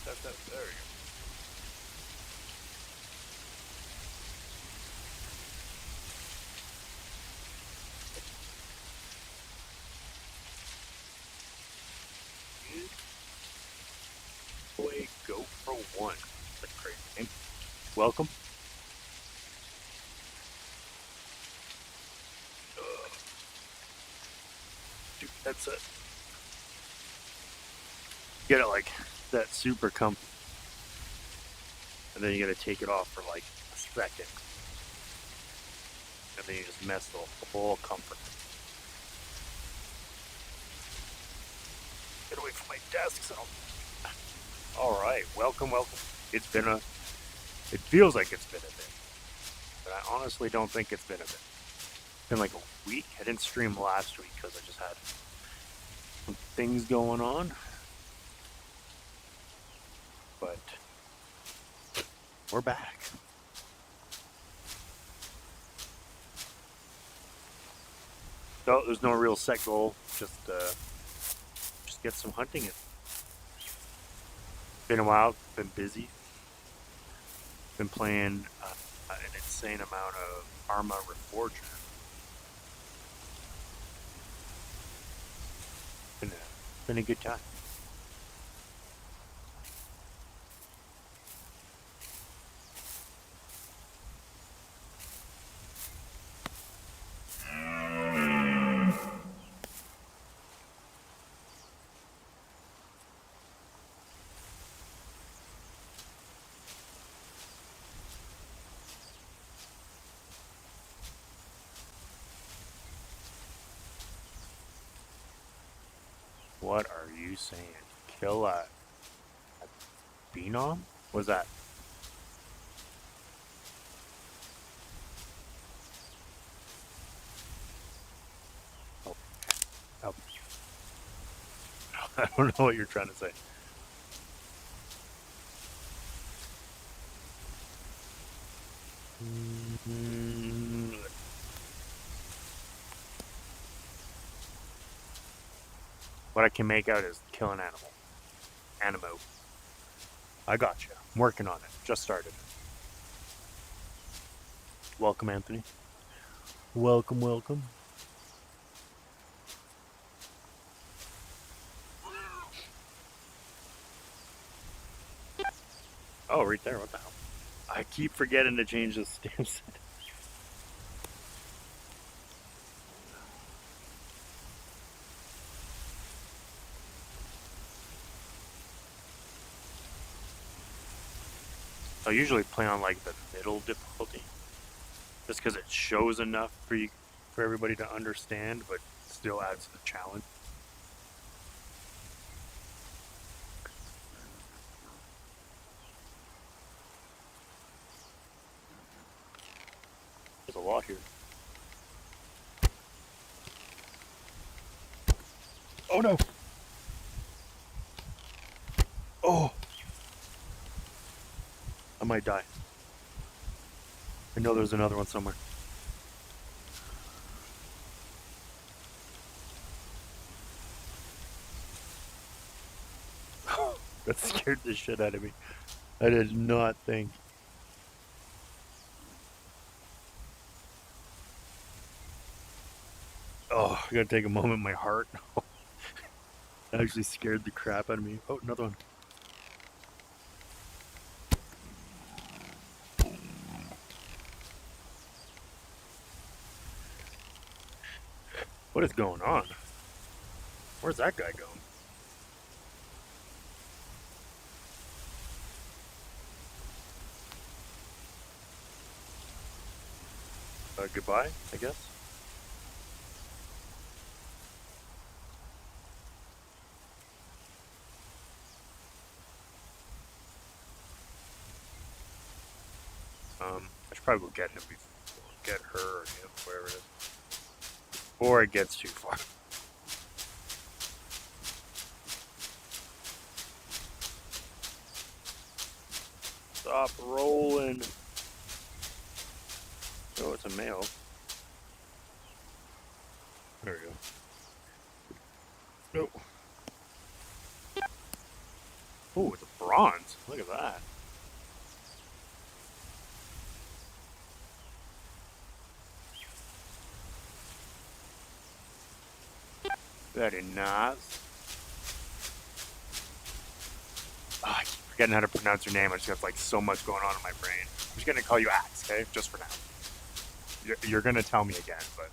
There we go. Boy, go for one. That's a great name. Welcome. Dude, that's it. Get it like that super comfy. And then you gotta take it off for like a second. And then you just mess the whole comfort. Get away from my desk, so. Alright, welcome. It feels like it's been a bit. But I honestly don't think it's been a bit. It's been like a week. I didn't stream last week because I just had some things going on. But we're back. So there's no real set goal. Just get some hunting in. Been a while. Been busy. Been playing an insane amount of Arma Reforger. Been a good time. What are you saying? Kill a Phenom? What's that? Oh. Oh. I don't know what you're trying to say. What I can make out is kill an animal. Animo. I got you. I'm working on it. Just started. Welcome, Anthony. Welcome. Oh, right there. What the hell? I keep forgetting to change the stamp set. I usually play on like the middle difficulty, just because it shows enough for everybody to understand, but still adds to the challenge. There's a lot here. Oh no! Oh! I might die. I know there's another one somewhere. That scared the shit out of me. I did not think. Oh, I gotta take a moment. My heart actually scared the crap out of me. Oh, another one. What is going on? Where's that guy going? Goodbye, I guess. I should probably go get him before, get her or him, wherever it is, before it gets too far. Stop rolling. Oh, it's a male. There we go. Nope. Oh, it's a bronze. ones. Look at that. Very nice. Oh, I keep forgetting how to pronounce your name. I just have like so much going on in my brain. I'm just gonna call you Axe, okay? Just for now. You're gonna tell me again, but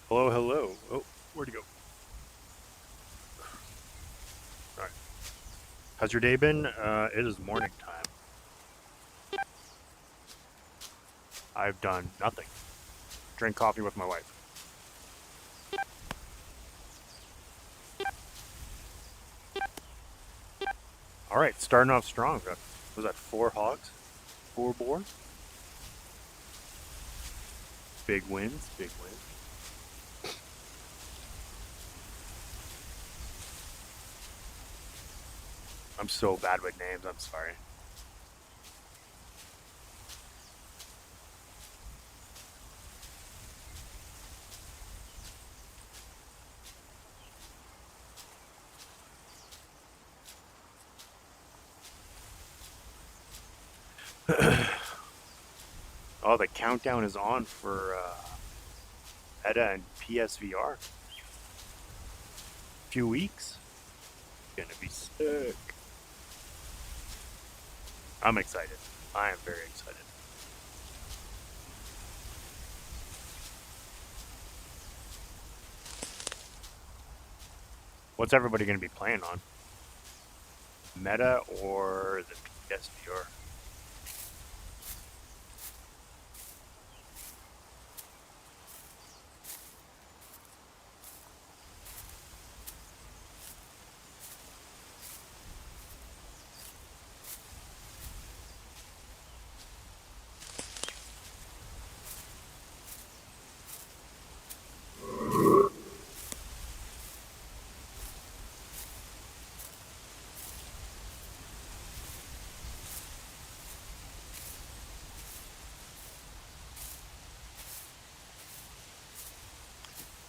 hello, hello. Oh, where'd he go? All right. How's your day been? It is morning time. I've done nothing. Drink coffee with my wife. All right, starting off strong. Was that 4 hogs? 4 boar? Big wins, big wins. I'm so bad with names, I'm sorry. Oh, the countdown is on for Meta and PSVR. Few weeks. Gonna be sick. I'm excited. I am very excited. What's everybody gonna be playing on? Meta or the PSVR?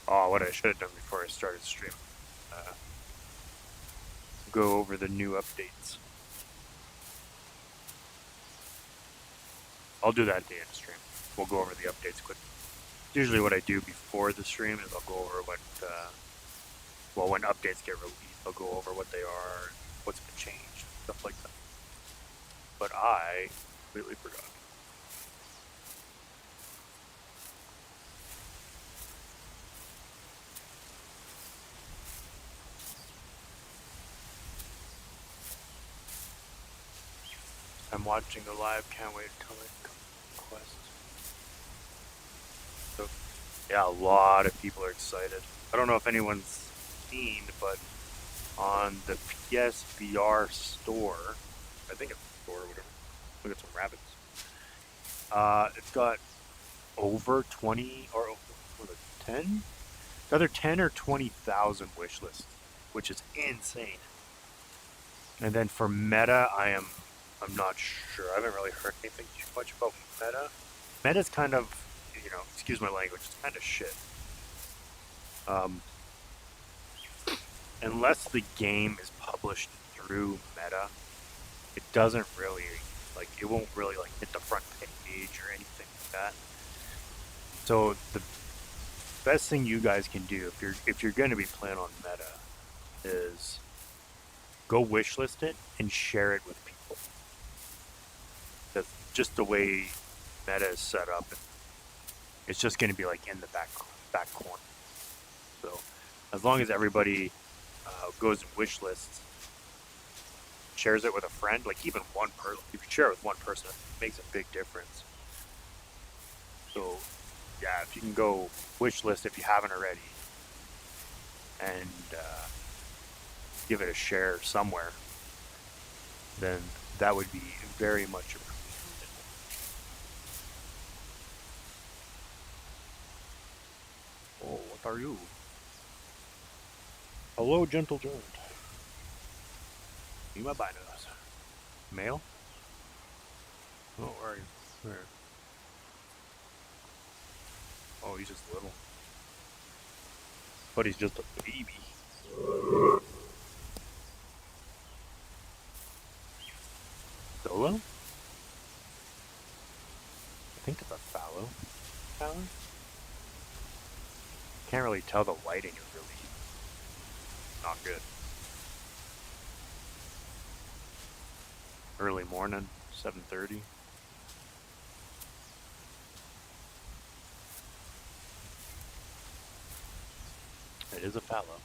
Oh, what I should have done before I started streaming. Go over the new updates. I'll do that at the end of stream. We'll go over the updates quickly. Usually what I do before the stream is I'll go over what, well, when updates get released, I'll go over what they are, what's been changed, stuff like that. But I completely forgot. I'm watching the live, can't wait until it quest. So, yeah, a lot of people are excited. I don't know if anyone's seen, but on the PSVR store, I think it's a store or whatever, look at some rabbits. It's got over 20 or was it 10? It's either 10 or 20,000 wish lists, which is insane. And then for Meta, I'm not sure. I haven't really heard anything too much about Meta. Meta's kind of, excuse my language, it's kind of shit. Unless the game is published through Meta, it doesn't really, it won't really, hit the front page or anything like that. So the best thing you guys can do if you're going to be playing on Meta is go wishlist it and share it with people. That's just the way Meta is set up. It's just going to be in the back corner. So as long as everybody goes and wishlists, shares it with a friend, even one person, if you share it with one person, it makes a big difference. So yeah, if you can go wishlist if you haven't already, and give it a share somewhere, then that would be very much appreciated. Oh, what are you? Hello, gentle giant. You might buy those. Male? Oh, where are you? Where? Oh, he's just little. But he's just a baby. fallow? I think it's a fallow tower. Can't really tell, the lighting is really not good. Early morning, 7:30. It is a fallow.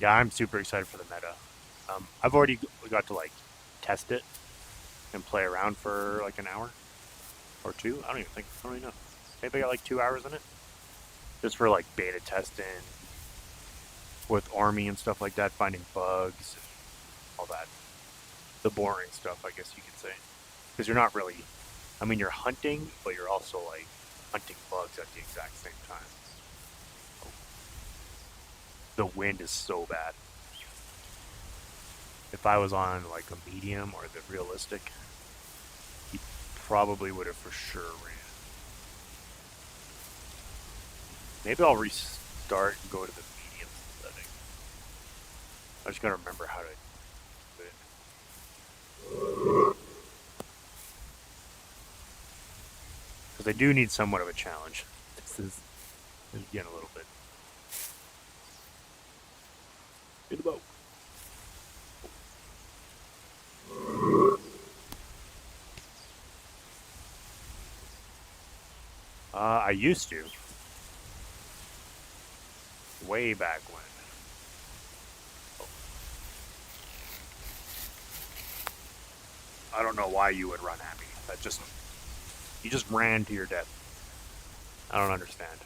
Yeah, I'm super excited for the meta. I've already got to like test it and play around for like an hour or two. I don't even know. Maybe I got like 2 hours in it. Just for like beta testing with army and stuff like that, finding bugs, and all that. The boring stuff, I guess you could say. Because you're not really, I mean, you're hunting, but you're also like hunting bugs at the exact same time. The wind is so bad. If I was on like a medium or the realistic, he probably would have for sure ran. Maybe I'll restart and go to the medium setting. I just gotta remember how to do it. Because I do need somewhat of a challenge. This is getting a little bit in the boat. I used to. Way back when. I don't know why you would run at me. You just ran to your death. I don't understand.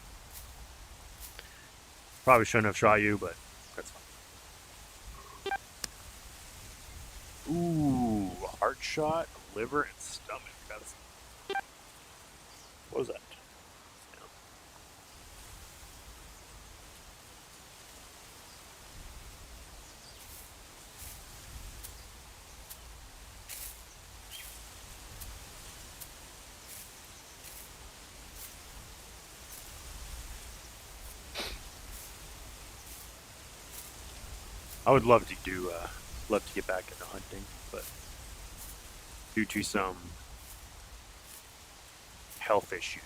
Probably shouldn't have shot you, but that's fine. Ooh, heart shot, liver, and stomach. What was that? I would love to get back into hunting, but due to some health issues,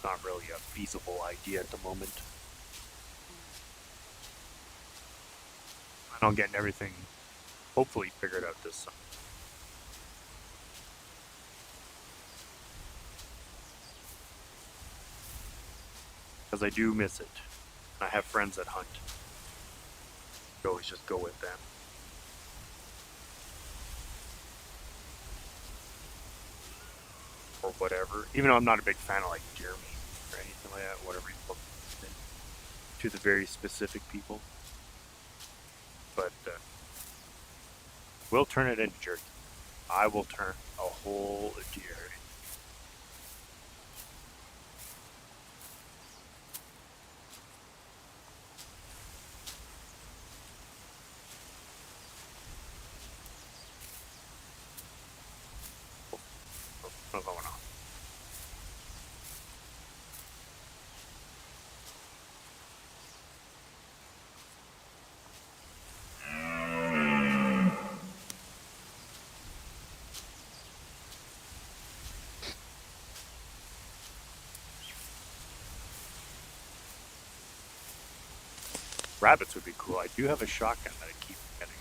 not really a feasible idea at the moment. I'm getting everything hopefully figured out this summer. Because I do miss it. I have friends that hunt. You always just go with them. Or whatever. Even though I'm not a big fan of like deer meat or anything like that, whatever you put to the very specific people. But we'll turn it into jerky. I will turn a whole deer. What's going on? Rabbits would be cool. I do have a shotgun that I keep getting.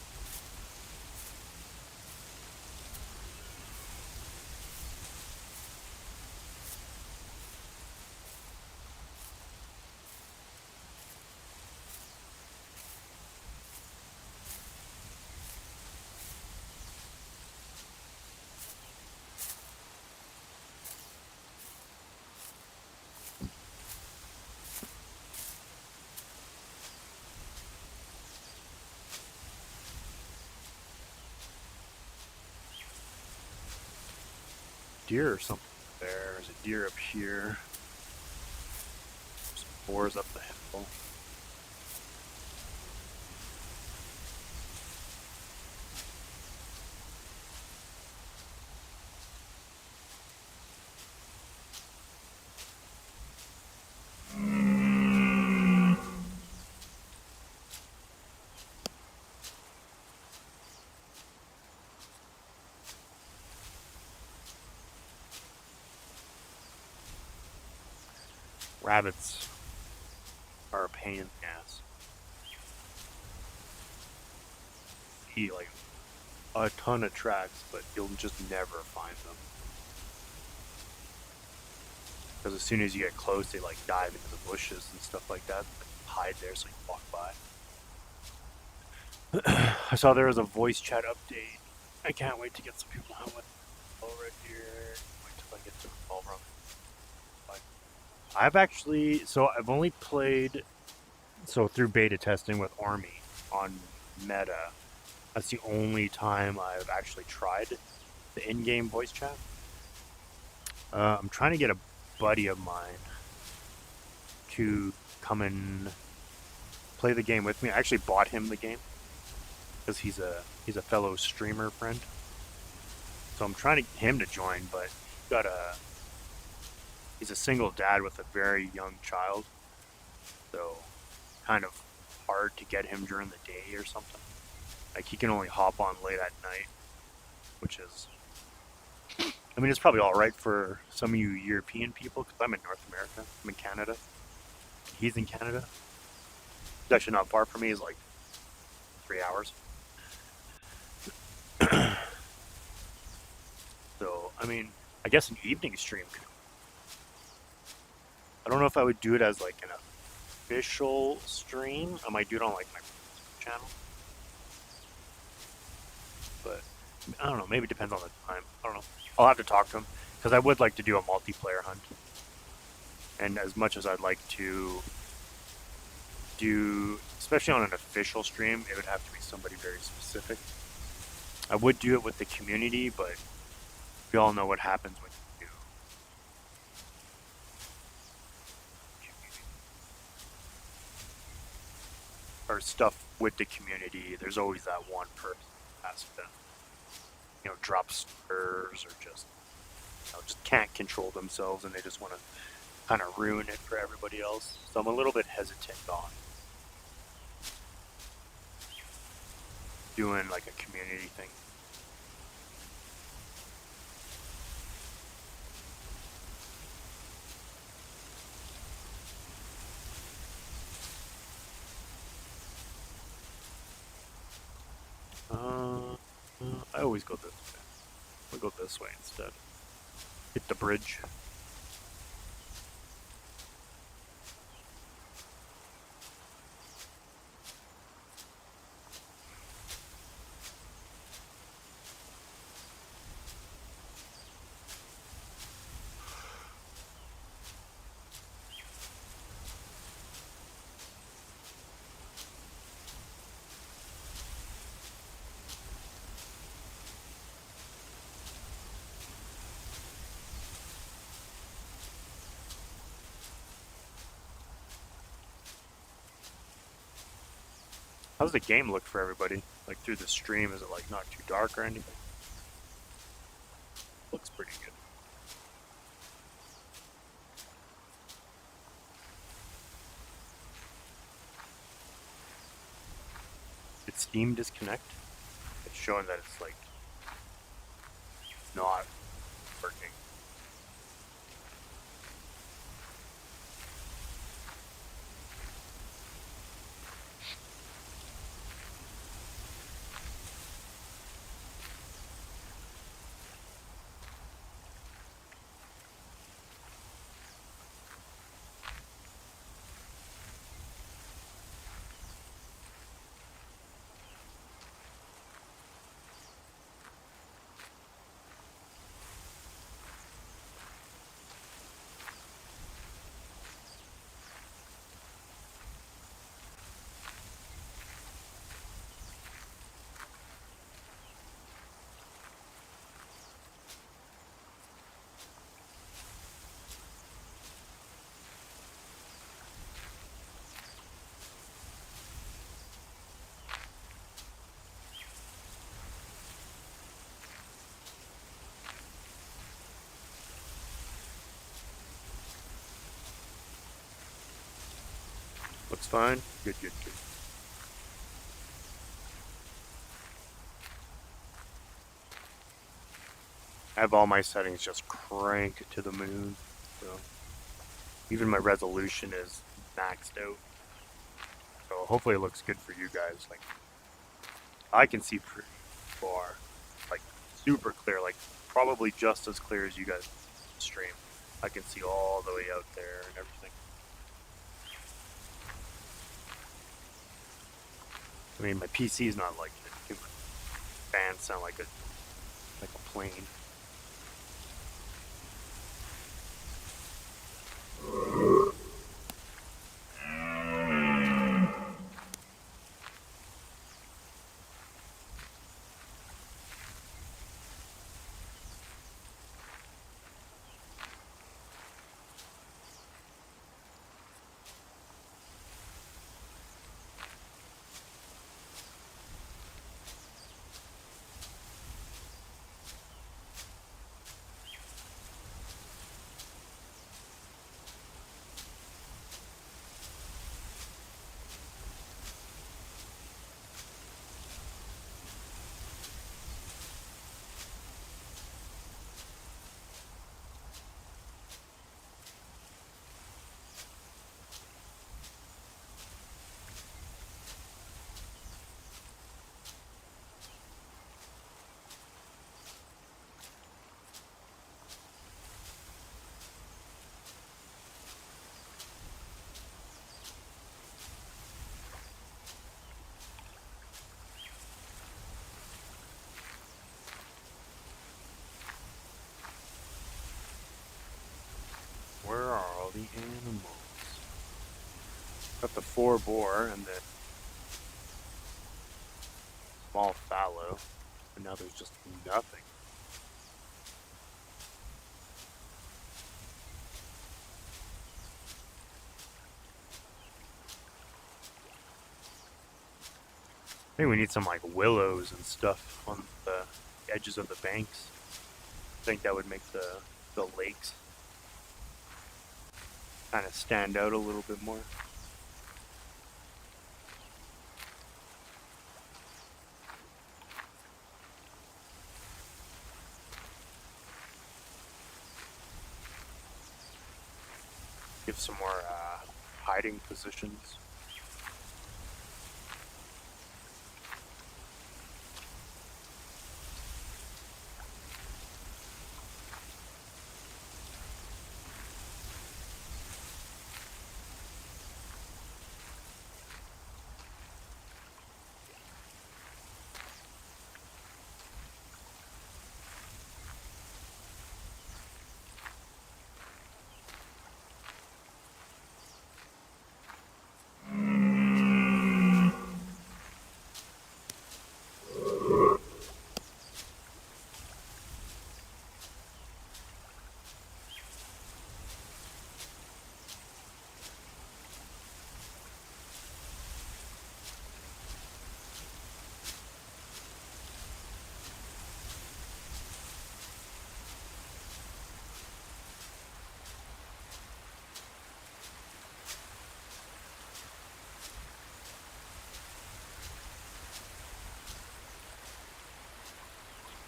Deer or something. There's a deer up here. Some boars up the hill. Rabbits are a pain in the ass. Eat like a ton of tracks, but you'll just never find them. Because as soon as you get close, they like dive into the bushes and stuff like that. Like, hide there so you can walk by. I saw there was a voice chat update. I can't wait to get some people on with right here. Wait till I get to the ball run. I've only played through beta testing with Army on Meta. That's the only time I've actually tried the in-game voice chat. I'm trying to get a buddy of mine to come and play the game with me. I actually bought him the game because he's a fellow streamer friend. So I'm trying to get him to join, but he's a single dad with a very young child. So kind of hard to get him during the day or something. Like he can only hop on late at night, which is, I mean, it's probably all right for some of you European people because I'm in North America. I'm in Canada. He's in Canada. It's actually not far from me. It's like 3 hours. So, I mean, I guess an evening stream could. I don't know if I would do it as like an official stream. I might do it on like my channel. But I don't know. Maybe it depends on the time. I don't know. I'll have to talk to him because I would like to do a multiplayer hunt. And as much as I'd like to do, especially on an official stream, it would have to be somebody very specific. I would do it with the community, but we all know what happens when you do community or stuff with the community. There's always that one person who has to, drop slurs or just can't control themselves, and they just want to kind of ruin it for everybody else. So I'm a little bit hesitant on doing like a community thing. I always go this way. We'll go this way instead. Hit the bridge. How's the game look for everybody? Like through the stream, is it like not too dark or anything? Looks pretty good. Did Steam disconnect? It's showing that it's like not working. Looks fine. Good, good, good. I have all my settings just cranked to the moon, so Even my resolution is maxed out. So hopefully it looks good for you guys. Like, I can see pretty far. Like, super clear. Like, probably just as clear as you guys stream. I can see all the way out there and everything. I mean, my PC's not like it. Fans sound like a plane. Where are all the animals? Got the 4 boar and the small fallow, but now there's just nothing. I think we need some like willows and stuff on the edges of the banks. I think that would make the lakes kind of stand out a little bit more. Give some more hiding positions.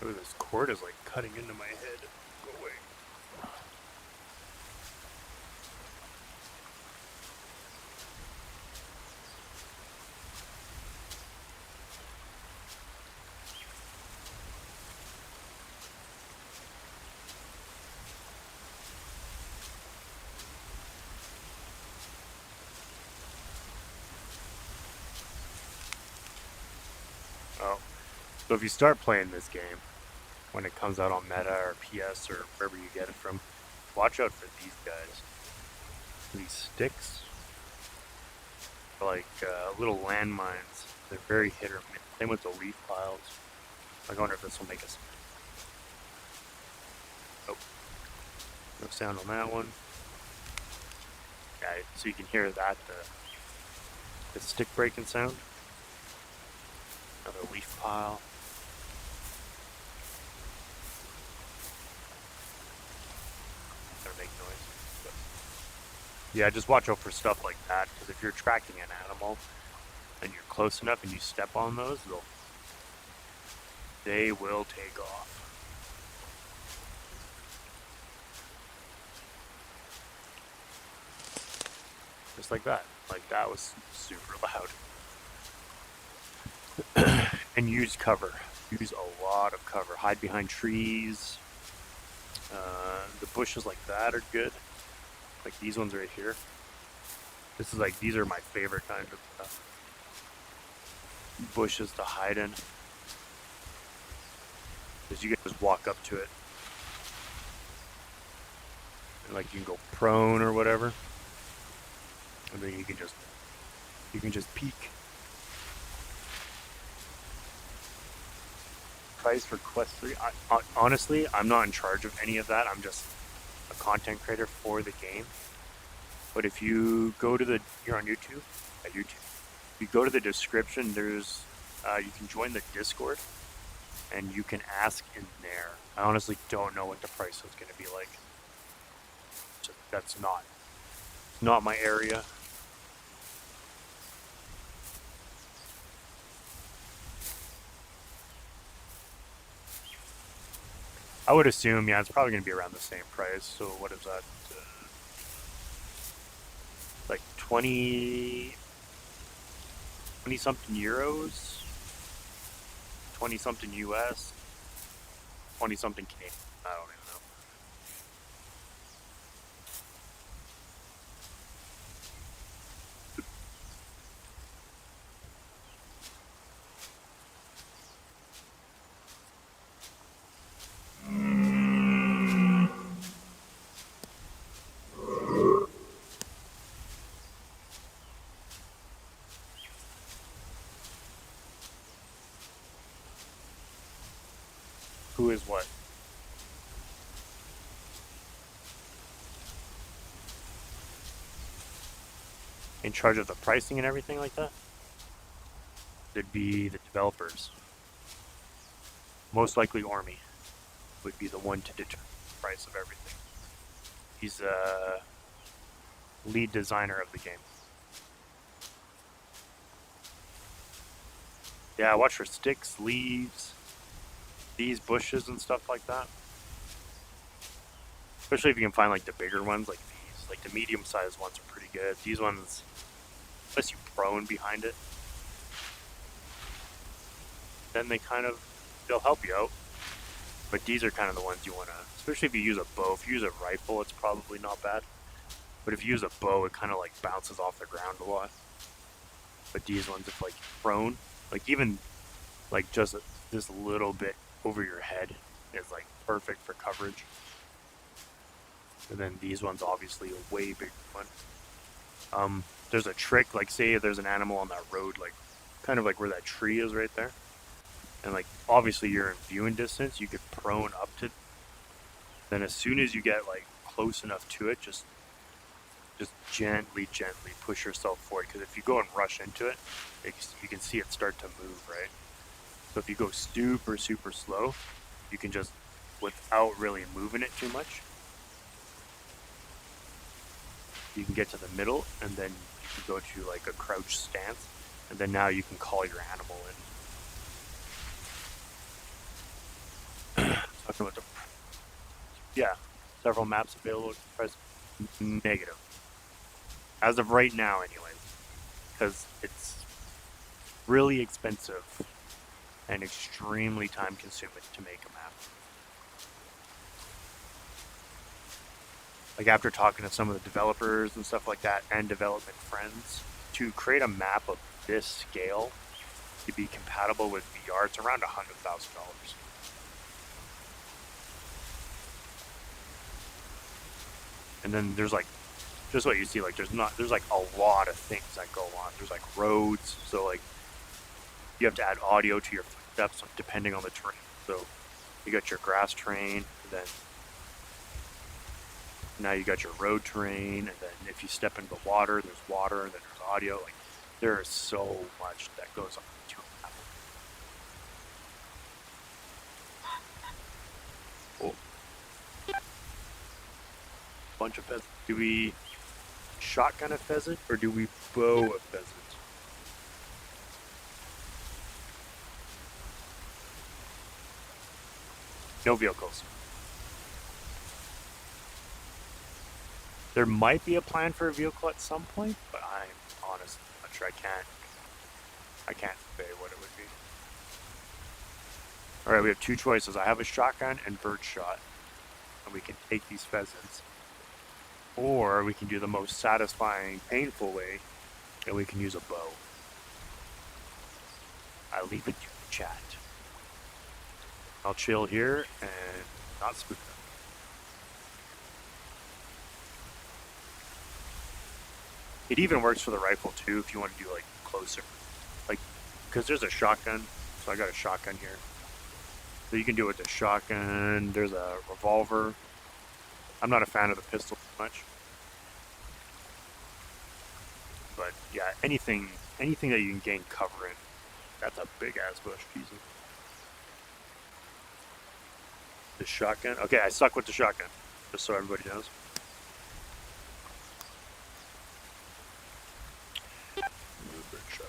Oh, this cord is like cutting into my head. Go away. Oh, so if you start playing this game, when it comes out on Meta or PS or wherever you get it from, watch out for these guys. These sticks are like little landmines. They're very hit or miss. Same with the leaf piles. I wonder if this will make us. Oh, no sound on that one. Yeah, so you can hear that the stick breaking sound. Another leaf pile. Gonna make noise. But yeah, just watch out for stuff like that, because if you're tracking an animal and you're close enough and you step on those, they will take off. just like that. Like that was super loud. And use cover. Use a lot of cover. Hide behind trees. The bushes like that are good. Like these ones right here. This is like, these are my favorite kind of bushes to hide in. Because you can just walk up to it. And like you can go prone or whatever. And then you can just peek. Price for Quest 3. Honestly, I'm not in charge of any of that. I'm just a content creator for the game. But if you go to you're on YouTube, at YouTube, you go to the description, there's, you can join the Discord, and you can ask in there. I honestly don't know what the price is going to be like. That's not my area. I would assume, yeah, it's probably going to be around the same price. So what is that? Like 20 something euros, 20 something US, 20 something Canadian. I don't even know. Who is what? In charge of the pricing and everything like that? It'd be the developers. Most likely Ormy would be the one to determine the price of everything. He's a lead designer of the game. Yeah, watch for sticks, leaves, these bushes and stuff like that. Especially if you can find like the bigger ones, like these. Like the medium-sized ones are pretty good. These ones, unless you prone behind it, then they'll help you out. But these are kind of the ones you want to, especially if you use a bow. If you use a rifle, it's probably not bad. But if you use a bow, it kind of like bounces off the ground a lot. But these ones, if like prone, like even like just this little bit over your head is like perfect for coverage. And then these ones, obviously, a way bigger one. There's a trick, like say there's an animal on that road, like kind of like where that tree is right there. And like obviously you're in viewing distance, you could prone up to. Then as soon as you get like close enough to it, just gently push yourself forward. Because if you go and rush into it, you can see it start to move, right? So if you go super slow, you can just, without really moving it too much, you can get to the middle, and then you can go to like a crouch stance, and then now you can call your animal in. Talking about several maps available. Press negative. As of right now, anyway, because it's really expensive and extremely time consuming to make a map. Like after talking to some of the developers and stuff like that, and development friends, to create a map of this scale to be compatible with VR, it's around $100,000. And then there's like, just what you see, like there's like a lot of things that go on. There's like roads, so like you have to add audio to your footsteps depending on the terrain. So you got your grass terrain, then now you got your road terrain, and then if you step into the water, there's water, and then there's audio. Like there is so much that goes on to a map. Oh. Bunch of pheasants. Do we shotgun a pheasant or do we bow a pheasant? No vehicles. There might be a plan for a vehicle at some point, but picture. I can't say what it would be. All right, we have two choices. I have a shotgun and bird shot, and we can take these pheasants. Or we can do the most satisfying, painful way, and we can use a bow. I leave it to the chat. I'll chill here and not spook them. It even works for the rifle too if you want to do like closer. Like, because there's a shotgun, so I got a shotgun here. So you can do it with a shotgun. There's a revolver. I'm not a fan of the pistol much. But yeah, anything that you can gain cover in. That's a big ass bush, Jesus. The shotgun. Okay, I stuck with the shotgun, just so everybody knows. Bird shot.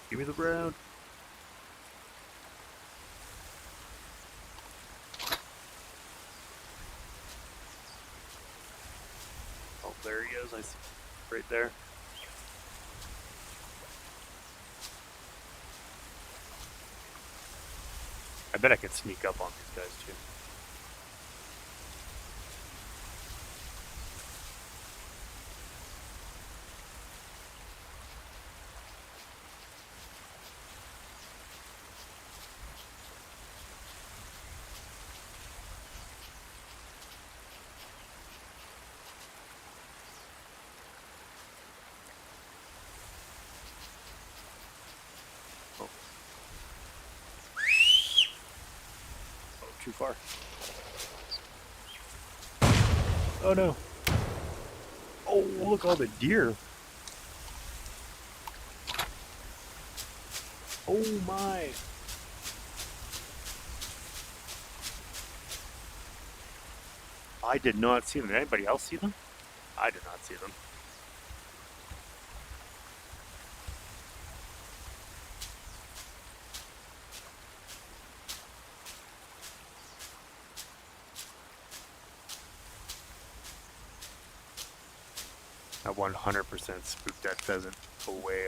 Give me the round. Oh, there he is. I see right there. I bet I could sneak up on these guys too. Too far. Oh no. Oh, look, all the deer. Oh my. I did not see them. Did anybody else see them? I did not see them. I 100% spooked that pheasant away.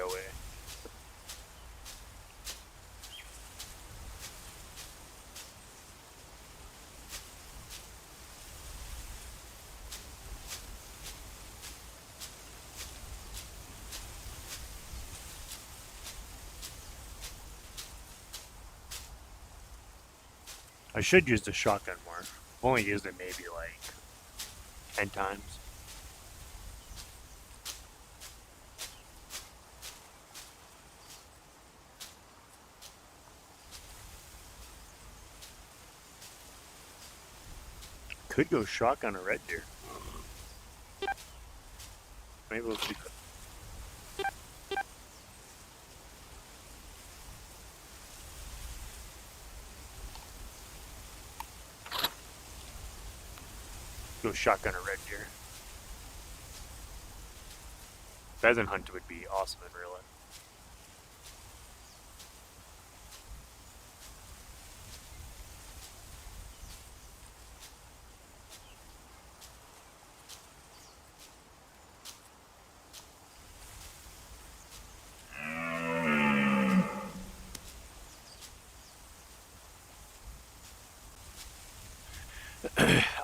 I should use the shotgun more. I've only used it maybe like 10 times. Could go shotgun or red deer. Maybe we'll see. Go shotgun or red deer. Pheasant hunt would be awesome in real life.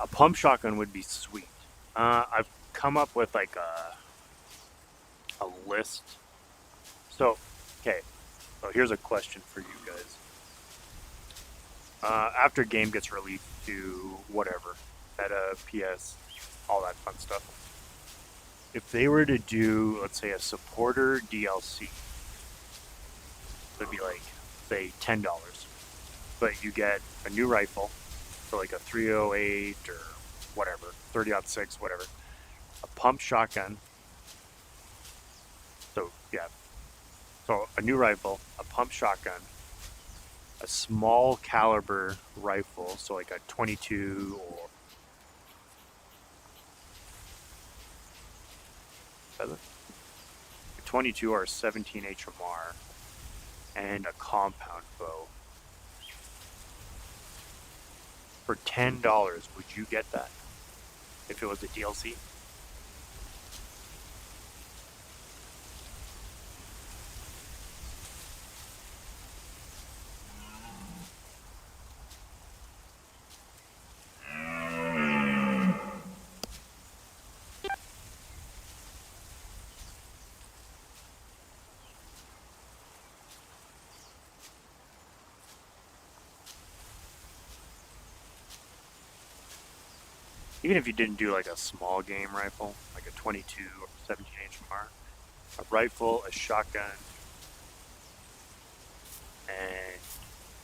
A pump shotgun would be sweet. I've come up with like a list. So, okay. So here's a question for you guys. After a game gets released to whatever, Meta, PS, all that fun stuff. If they were to do, let's say, a supporter DLC, it'd be like, say, $10. But you get a new rifle for like a 308 or whatever, 30-06, whatever. A pump shotgun. So, yeah. So, a new rifle, a pump shotgun, a small caliber rifle, so like a 22 or a 22 or a 17 HMR, and a compound bow. For $10, would you get that? if it was a DLC. Even if you didn't do like a small game rifle, like a 22 or 17 HMR, a rifle, a shotgun, and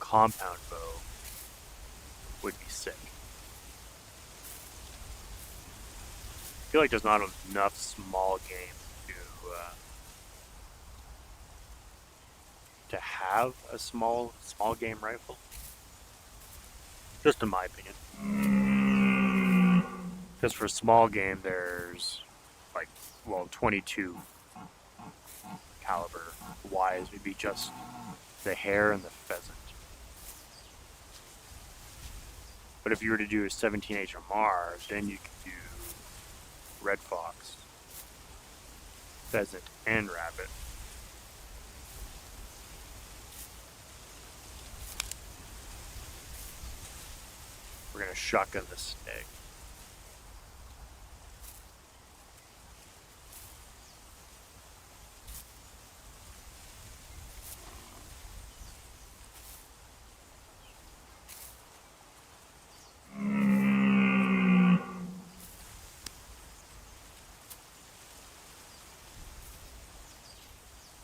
compound bow would be sick. I feel like there's not enough small games to have a small game rifle. Just in my opinion. Because for a small game, there's like, well, 22 caliber wise would be just the hare and the pheasant. But if you were to do a 17 HMR, then you could do red fox, pheasant, and rabbit. We're gonna shotgun the stag.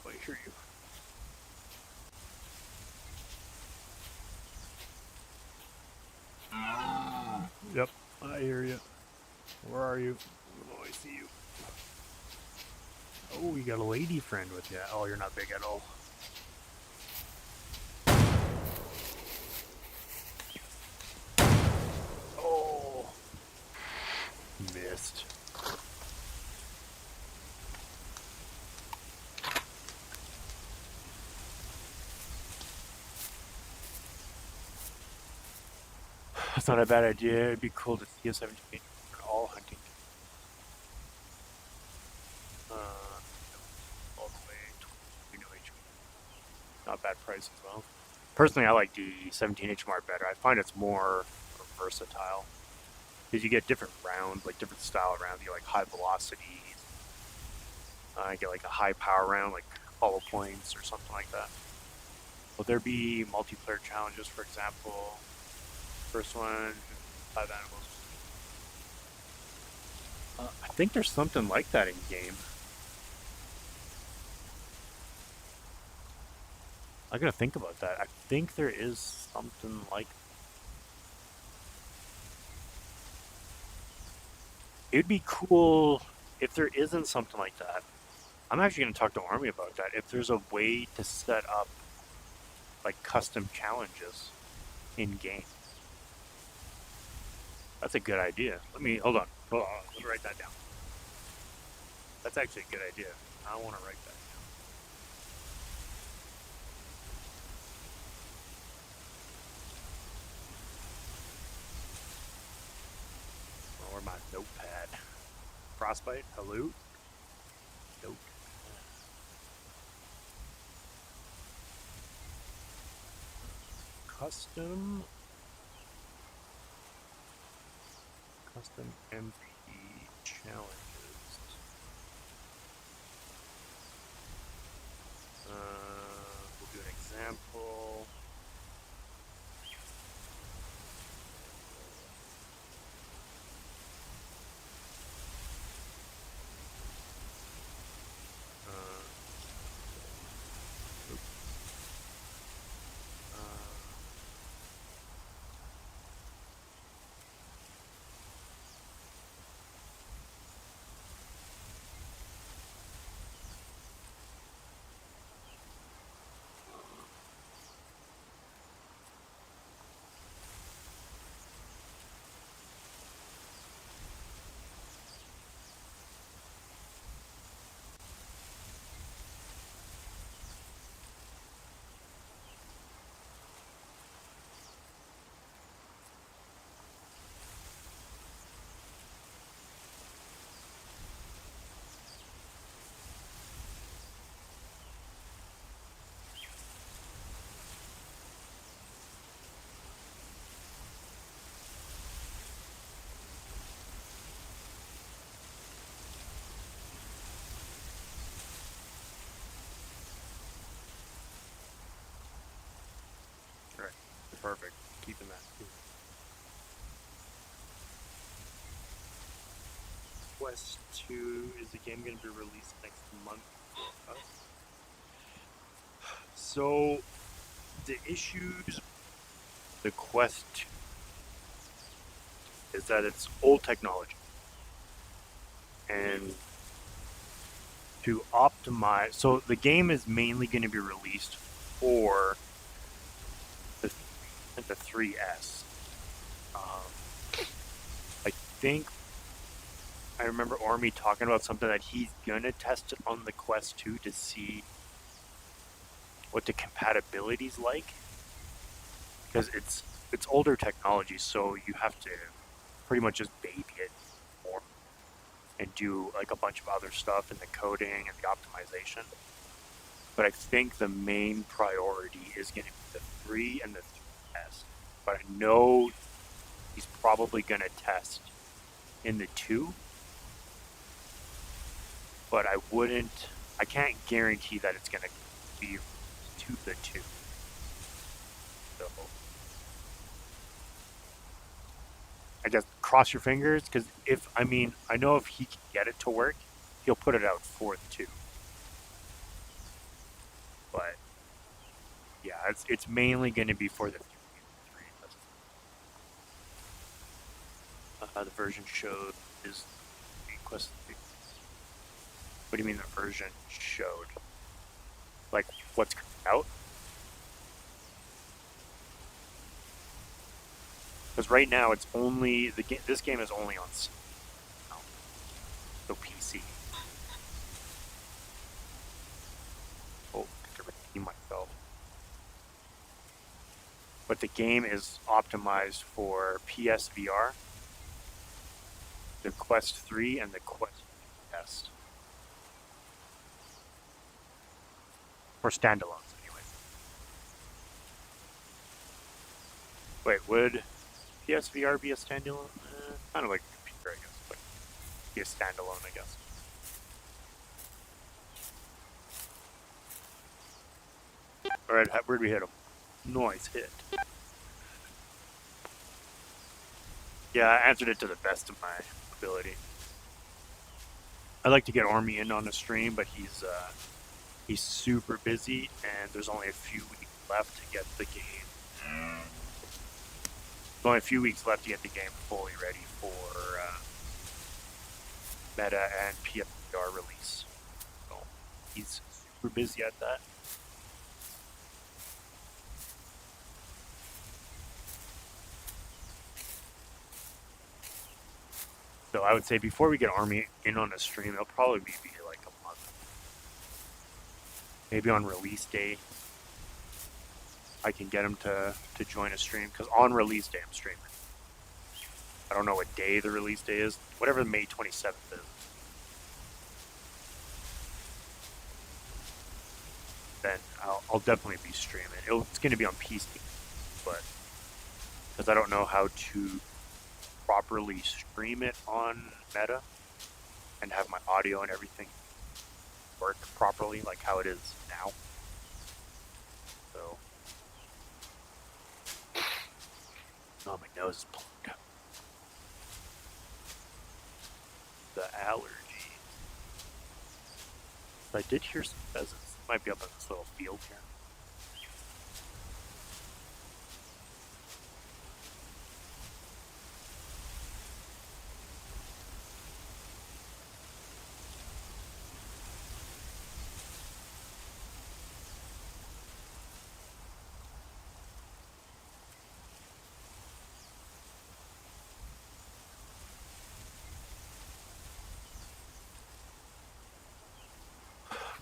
Oh, I hear you. Yep, I hear you. Where are you? Oh, I see you. Oh, you got a lady friend with you. Oh, you're not big at all. Oh, missed. That's not a bad idea. It'd be cool to see a 17 for all hunting. All the way 20 HP. Not bad price as well. Personally, I like the 17 HMR better. I find it's more versatile because you get different rounds, like different style rounds. You get like high velocity. You get like a high power round, like hollow points or something like that. Will there be multiplayer challenges, for example? First one, 5 animals. I think there's something like that in game. I gotta think about that. I think there is something like. It'd be cool if there isn't something like that. I'm actually gonna talk to Army about that. If there's a way to set up like custom challenges in game, that's a good idea. Let me hold on. Let me write that down. That's actually a good idea. I want to write that down. Or my notepad. Frostbite. Hello. Note. Custom MP challenges. We'll do an example. perfect. Keeping that too. Quest 2, is the game going to be released next month for us? So, the issues, the Quest 2, is that it's old technology. And to optimize, so the game is mainly going to be released for the 3S. I think I remember Ormy talking about something that he's gonna test it on the Quest 2 to see what the compatibility's like, because it's older technology, so you have to pretty much just baby it more and do like a bunch of other stuff in the coding and the optimization. But I think the main priority is going to be the 3 and the 3S. But I know he's probably going to test in the 2. But I can't guarantee that it's going to be to the 2. So I guess cross your fingers, because I know if he can get it to work, he'll put it out for the 2. But yeah, it's mainly going to be for the 3. The version showed is Quest 3. What do you mean the version showed? Like what's out? Because right now it's only the game. This game is only on so PC. Oh, I could redeem myself. But the game is optimized for PSVR, the Quest 3, and the Quest S. For standalones, anyway. Wait, would PSVR be a standalone? Kind of like a computer, I guess, but be a standalone, I guess. Alright, where'd we hit him? Noise hit. Yeah, I answered it to the best of my ability. I'd like to get Army in on the stream, but he's super busy, and there's only a few weeks left to get the game. There's only a few weeks left to get the game fully ready for meta and PSVR release. So he's super busy at that. So I would say before we get Army in on a stream, it'll probably be like a month. Maybe on release day, I can get him to join a stream, because on release day I'm streaming. I don't know what day the release day is. Whatever May 27th is. Then I'll definitely be streaming. It's going to be on PC, but because I don't know how to properly stream it on Meta and have my audio and everything work properly, like how it is now. So, oh, my nose is plugged up. The allergy. I did hear some pheasants. Might be up in this little field here.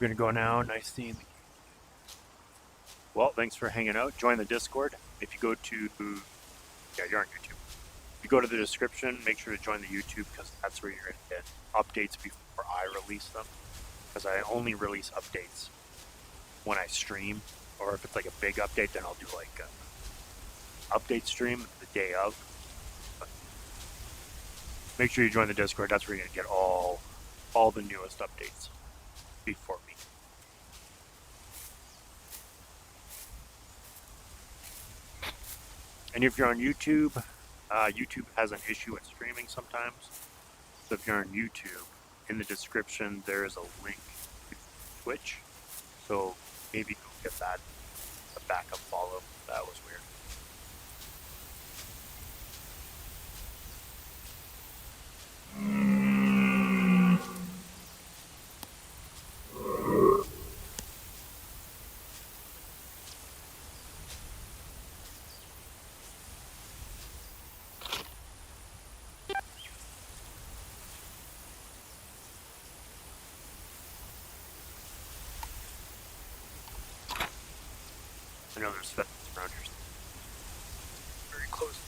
We're gonna go now. Nice seeing you. Well, thanks for hanging out. Join the Discord. If you go to, yeah, you're on YouTube. If you go to the description, make sure to join the YouTube, because that's where you're gonna get updates before I release them. Because I only release updates when I stream, or if it's like a big update, then I'll do like an update stream the day of. But make sure you join the Discord. That's where you're gonna get all the newest updates before me. And if you're on YouTube, YouTube has an issue with streaming sometimes. So if you're on YouTube, in the description there is a link to Twitch. So maybe go get that a backup follow. That was weird. I know there's pheasants around here. Very close.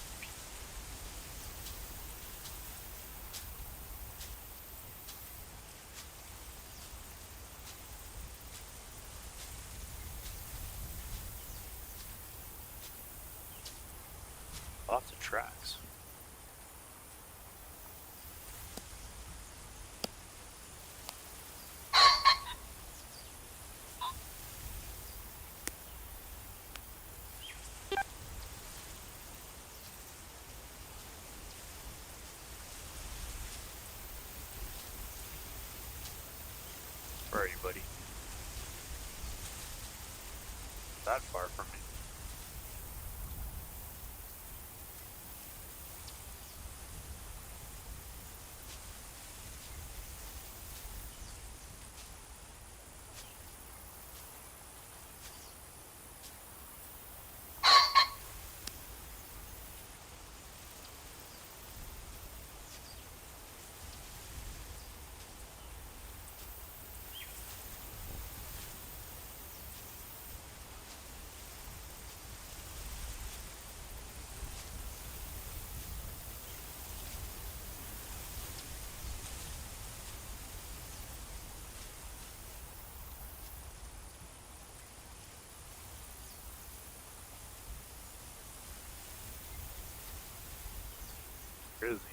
Lots of tracks. Where are you, buddy? That far from me. Where is he?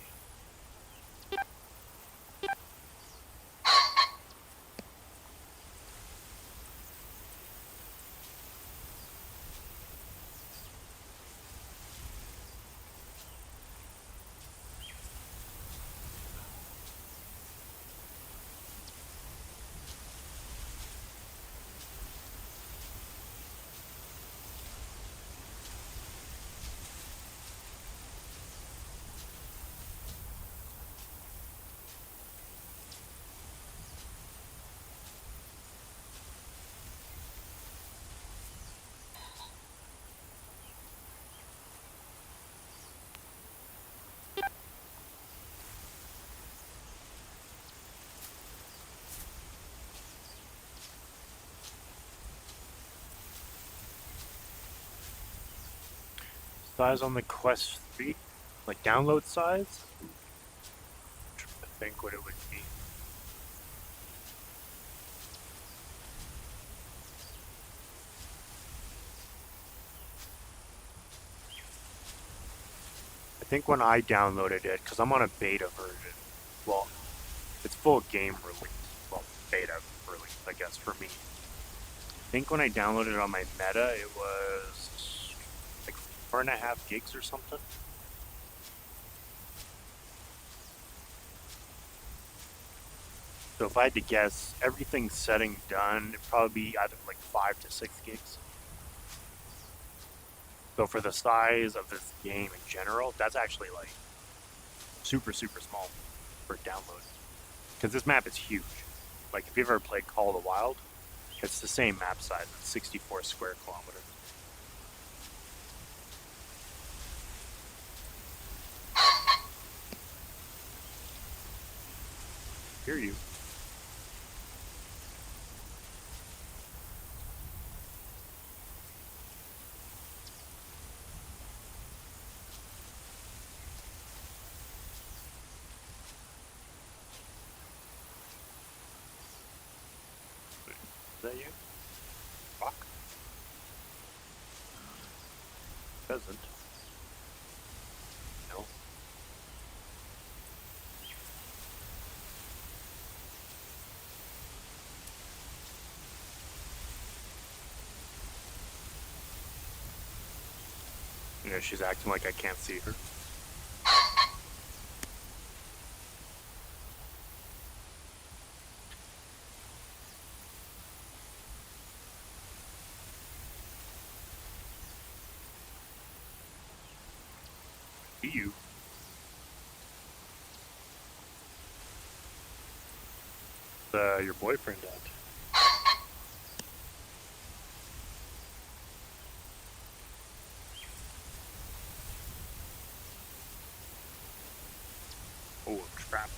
Size on the Quest 3? Like download size? I'm trying to think what it would be. I think when I downloaded it, because I'm on a beta version, well, it's full game release. Well, beta release, I guess, for me. I think when I downloaded it on my Meta, it was like 4.5 gigs or something. So if I had to guess, everything said and done, it'd probably be either like 5 to 6 gigs. So for the size of this game in general, that's actually like super, super small for download. Because this map is huge. Like if you've ever played Call of the Wild, it's the same map size. It's 64 square kilometers. Hear you. Is that you? Fuck. Pheasant. No. Yeah, Yeah, she's acting like I can't see her. You. Your boyfriend at? Oh, trap us.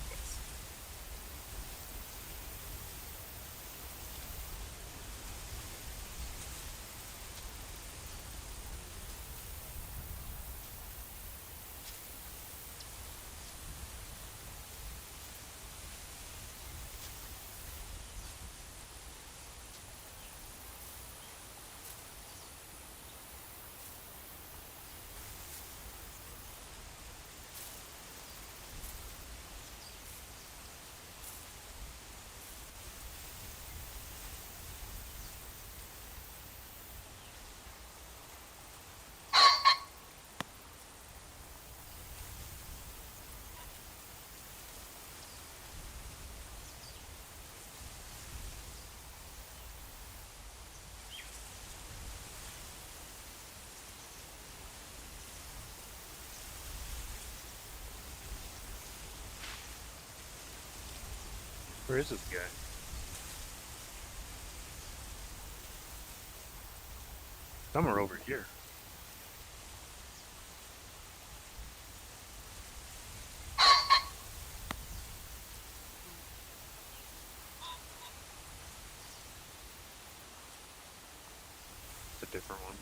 Where is this guy? Somewhere over here. It's a different one.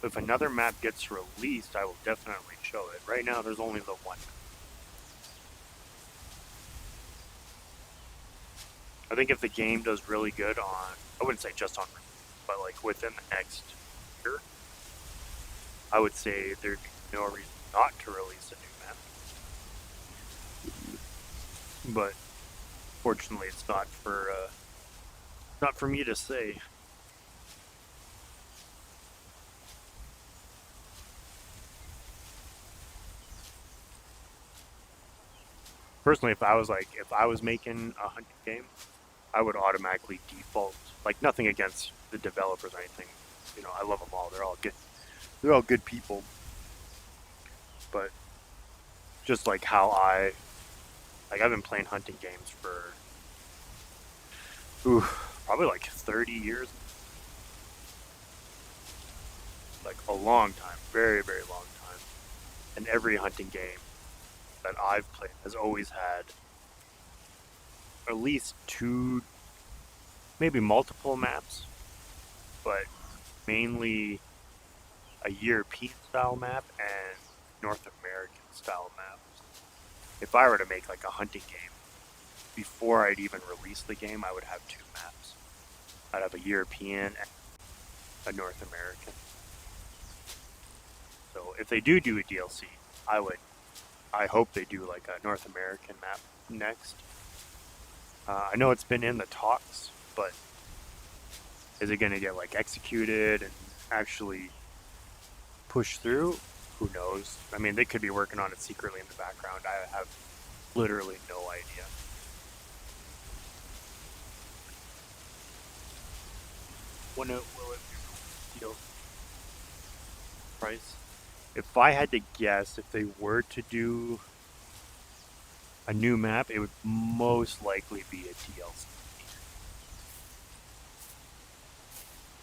If another map gets released, I will definitely show it. Right now, there's only the one. I think if the game does really good on, I wouldn't say just on, but like within the next year, I would say there'd be no reason not to release a new map. But fortunately, it's not for me to say. Personally, if I was making a hunting game, I would automatically default, like nothing against the developers or anything. You know, I love them all. They're all good. They're all good people. But just like how I've been playing hunting games for probably like 30 years, like a long time, very very long time. And every hunting game that I've played has always had at least two, maybe multiple maps, but mainly a European style map and North American style maps. If I were to make like a hunting game, before I'd even release the game, I would have two maps. I'd have a European and a North American. So if they do a DLC, I hope they do like a North American map next. I know it's been in the talks, but is it going to get like executed and actually pushed through? Who knows? I mean, they could be working on it secretly in the background. I have literally no idea. When it will it be deal price? If I had to guess, if they were to do a new map, it would most likely be a DLC.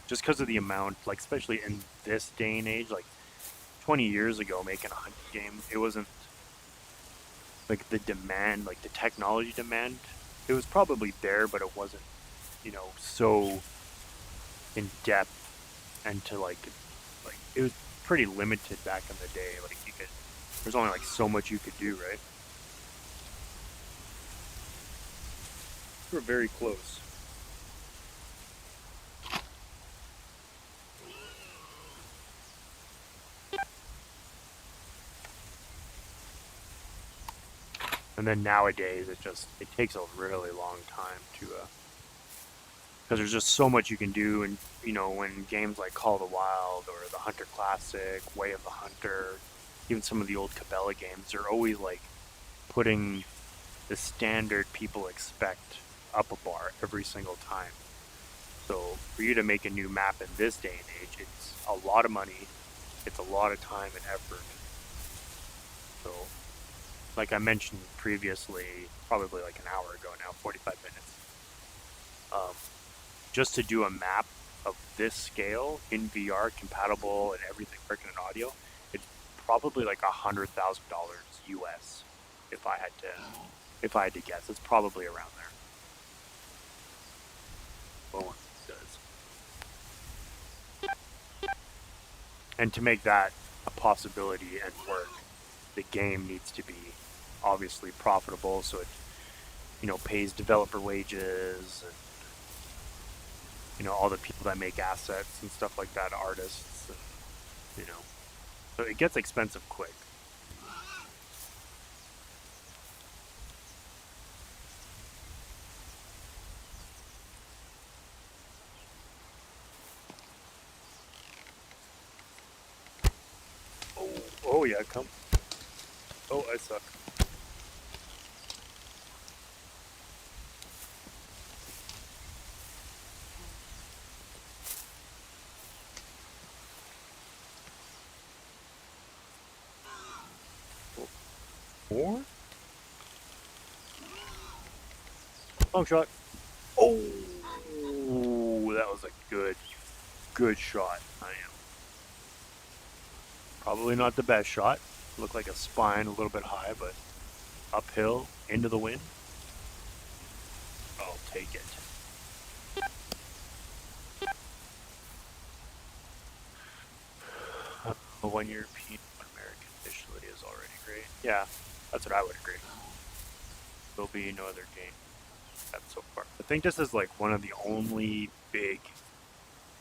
Just because of the amount, like especially in this day and age, like 20 years ago, making a hunting game, it wasn't like the demand, like the technology demand it was probably there, but it wasn't, so in depth and to like it was pretty limited back in the day. Like there's only like so much you could do, right? We were very close. And then nowadays, it takes a really long time to because there's just so much you can do, and when games like Call of the Wild or the Hunter Classic, Way of the Hunter, even some of the old Cabela games, they're always like putting the standard people expect up a bar every single time. So for you to make a new map in this day and age, it's a lot of money, it's a lot of time and effort. So, like I mentioned previously, probably like an hour ago now, 45 minutes, um, just to do a map of this scale in VR, compatible and everything, freaking and audio, it's probably like $100,000 US. If I had to, if I had to guess, it's probably around there. Well, it does. And to make that a possibility and work, the game needs to be obviously profitable, so it pays developer wages and all the people that make assets and stuff like that, artists, and so it gets expensive quick. Oh, oh yeah, come. Oh, I suck. Oh, four? Long shot. Oh, that was a good shot. I am probably not the best shot. Looked like a spine, a little bit high, but uphill into the wind. I'll take it. A 1 European, 1 American officially is already great. Yeah, that's what I would agree. There'll be no other game that so far. I think this is like one of the only big,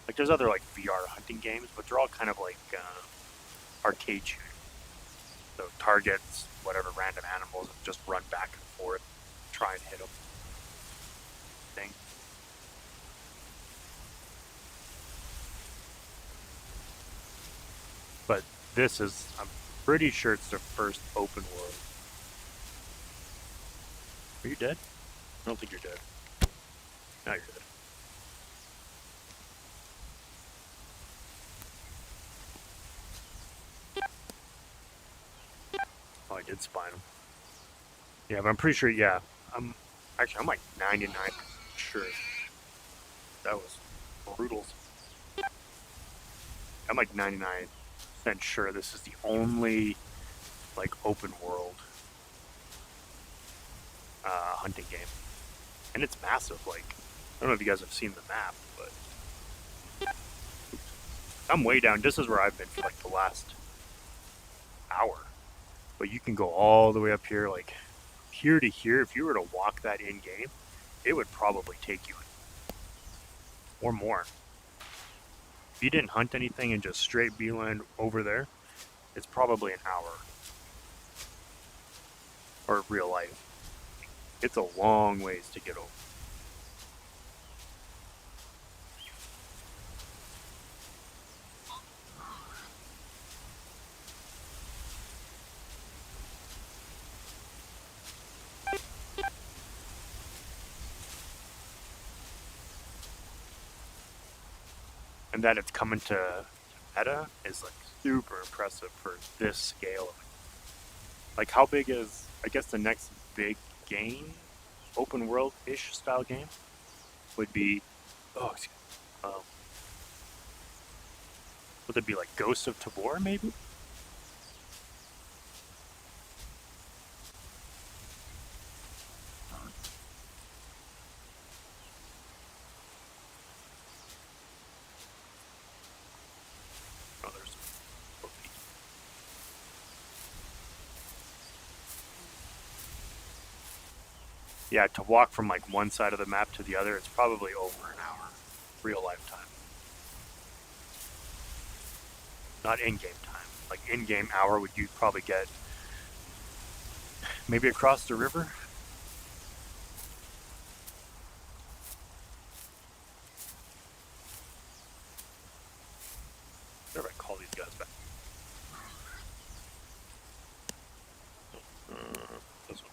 like there's other like VR hunting games, but they're all kind of like arcade shooting. So targets, whatever random animals, and just run back and forth, try and hit them. Thing. But this is, I'm pretty sure it's the first open world. Are you dead? I don't think you're dead. Now you're dead. Oh, I did spine him. Yeah, but I'm pretty sure. Yeah, I'm like 99% sure that was brutal. I'm like 99% sure this is the only like open world hunting game, and it's massive. Like I don't know if you guys have seen the map, but I'm way down. This is where I've been for like the last hour. But you can go all the way up here, like here to here. If you were to walk that in game, it would probably take you or more. If you didn't hunt anything and just straight beeline over there, it's probably an hour or real life. It's a long ways to get over. And that it's coming to meta is like super impressive for this scale of it. Like how big is I guess the next big game, open world ish style game would be would it be like Ghosts of Tabor maybe? Yeah, to walk from like one side of the map to the other, it's probably over an hour, real life time. Not in-game time. Like in-game hour would you probably get maybe across the river? Where do I call these guys back? This one.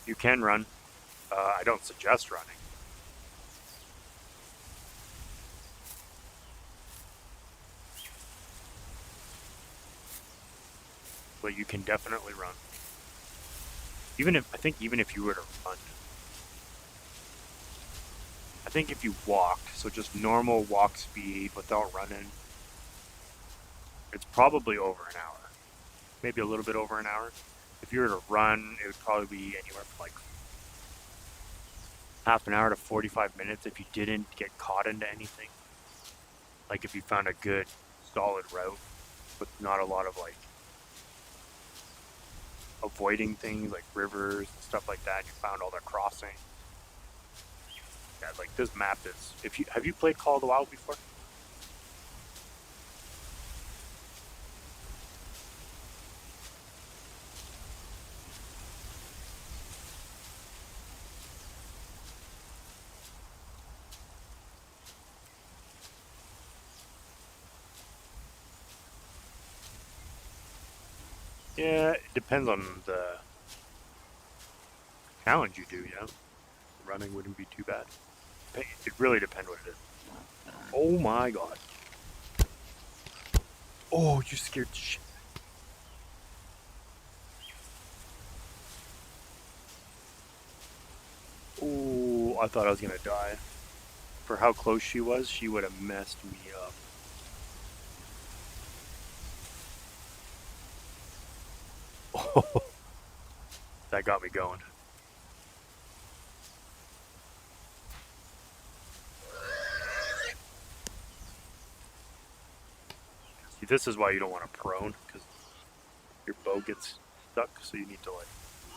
You can run. I don't suggest running. But you can definitely run. Even if you were to run, I think if you walked, so just normal walk speed without running, it's probably over an hour. Maybe a little bit over an hour. If you were to run, it would probably be anywhere from like half an hour to 45 minutes if you didn't get caught into anything. Like if you found a good solid route with not a lot of like avoiding things like rivers and stuff like that, you found all the crossing. Yeah, like this map is, if you have you played Call of the Wild before? Yeah, it depends on the challenge you do, yeah. Running wouldn't be too bad. It really depends what it is. Oh my god. Oh, you scared the shit. Oh, I thought I was gonna die. For how close she was, she would have messed me up. Oh, that got me going. See, this is why you don't want to prone, because your bow gets stuck, so you need to like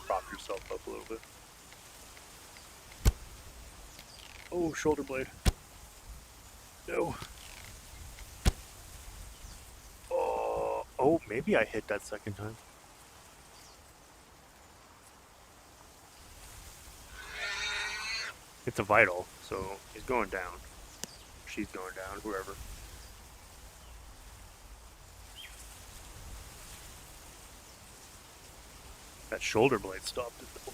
prop yourself up a little bit. Oh, shoulder blade. No. Oh, maybe I hit that second time. It's a vital, so he's going down. She's going down, whoever. That shoulder blade stopped it though.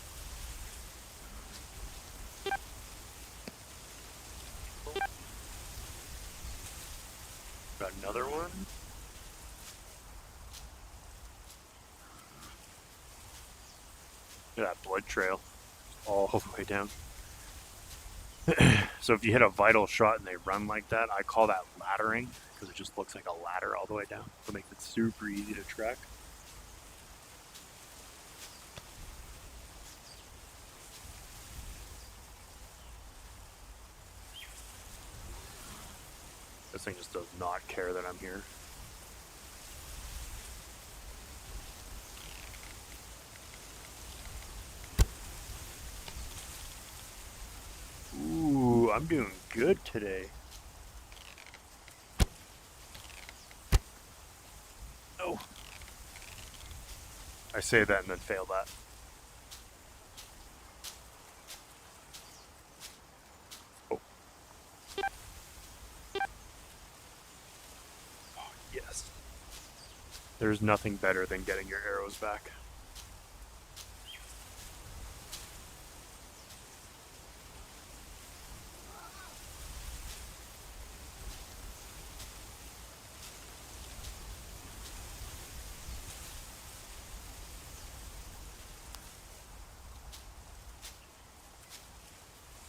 Got another one. Look at that blood trail all the way down. So if you hit a vital shot and they run like that, I call that laddering because it just looks like a ladder all the way down. So it makes it super easy to track. This thing just does not care that I'm here. Ooh, I'm doing good today. Oh. I say that and then fail that. Oh. Oh, yes. There's nothing better than getting your arrows back.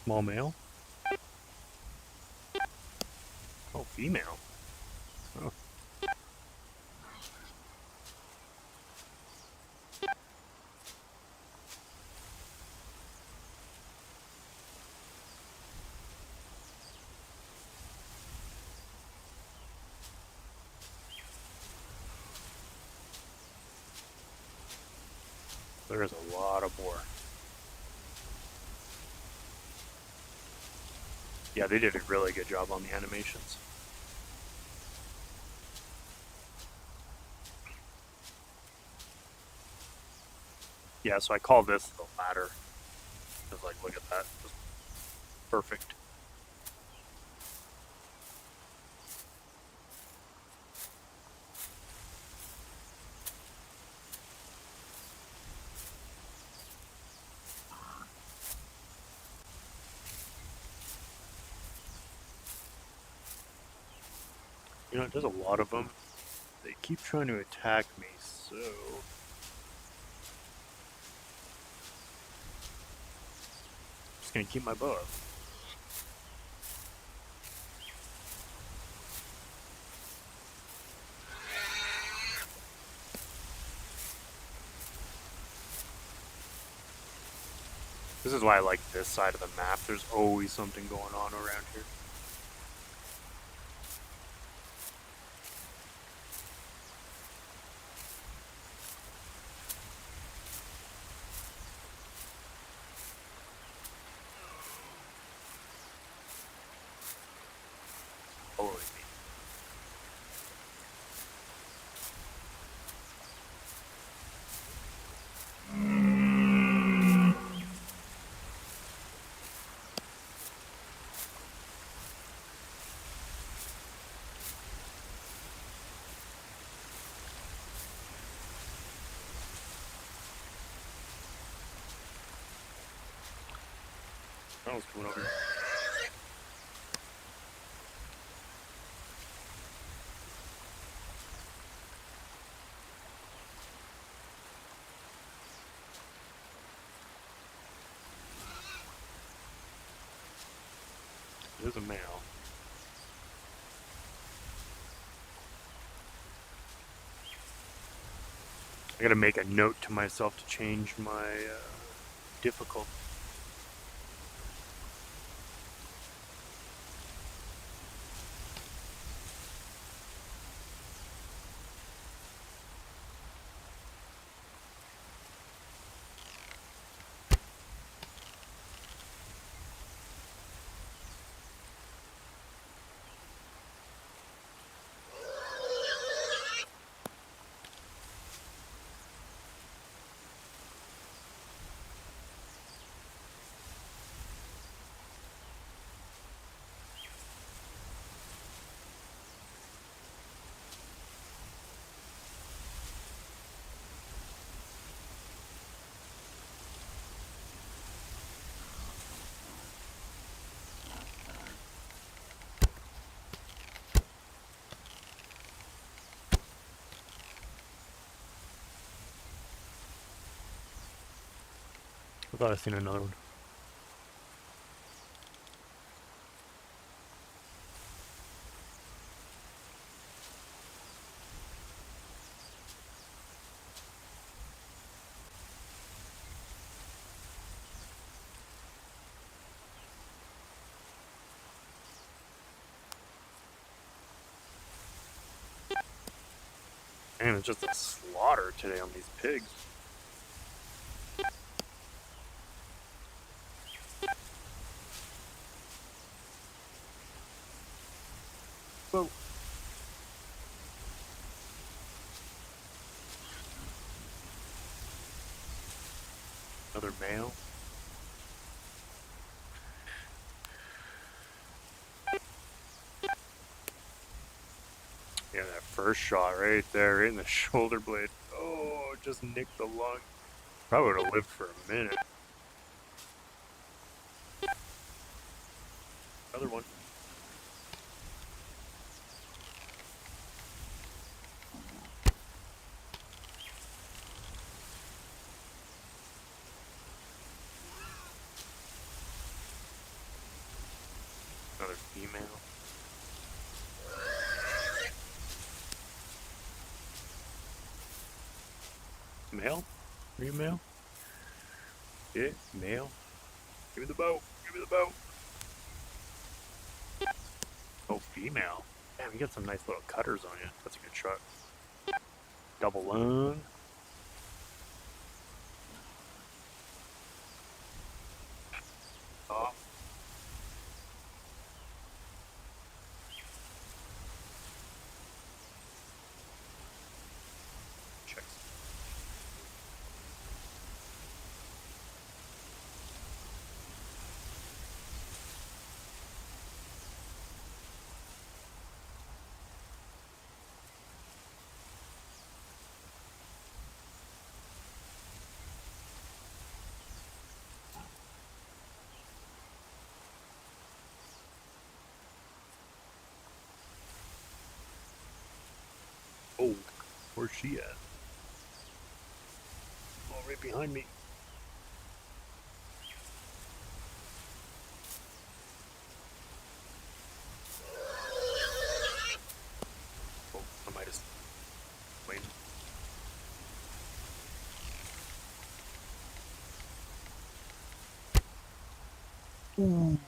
Small male? Oh, female. Oh. There's a lot of boar. Yeah, they did a really good job on the animations. Yeah, so I call this the ladder. Just like, look at that. Just perfect. You know, there's a lot of them. They keep trying to attack me, so... I'm just gonna keep my bow up. This is why I like this side of the map. There's always something going on around here. Following me. That was coming over. There's a male. I gotta make a note to myself to change my difficulty. I thought I seen another one. Man, it's just a slaughter today on these pigs. Whoa. Another male. Yeah, that first shot right there, right in the shoulder blade. Oh, just nicked the lung. Probably would have lived for a minute. Another one. Another female. Male? Are you male? Yeah, male. Give me the bow. Give me the bow. Oh, female. Damn, you got some nice little cutters on you. That's a good shot. Double lung. Where's she at? Oh, right behind me. Oh, I might have... Wait. Ooh.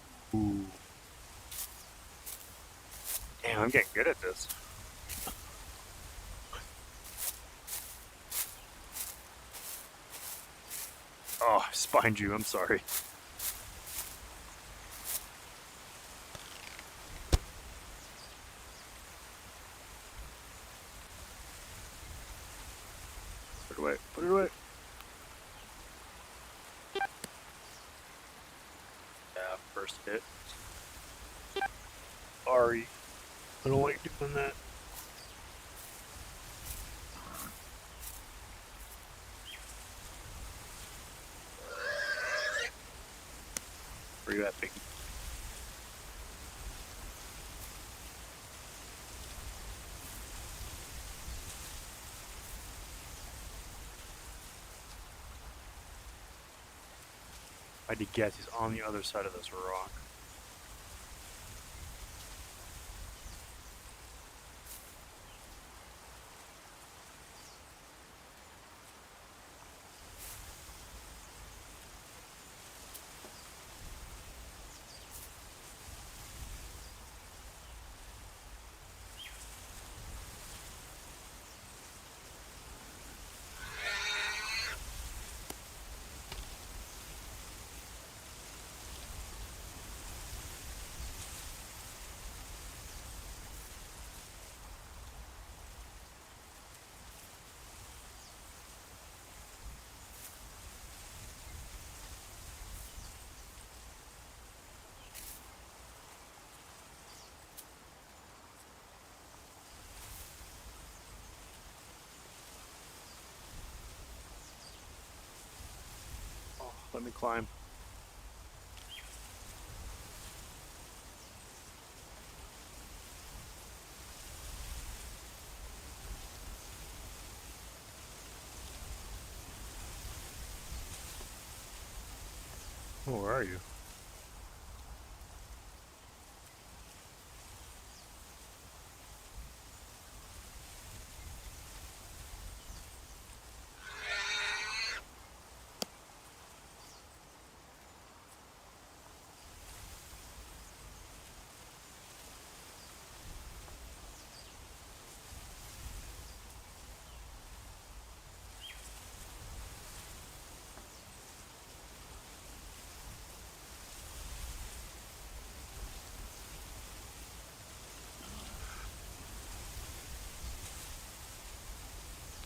Damn, I'm getting good at this. Oh, I spined you. I'm sorry. Put it away. Put it away. Yeah, first hit. Sorry. I don't like doing that. Where you at, Biggie? I had to guess he's on the other side of this rock. Oh, let me climb. Oh, where are you?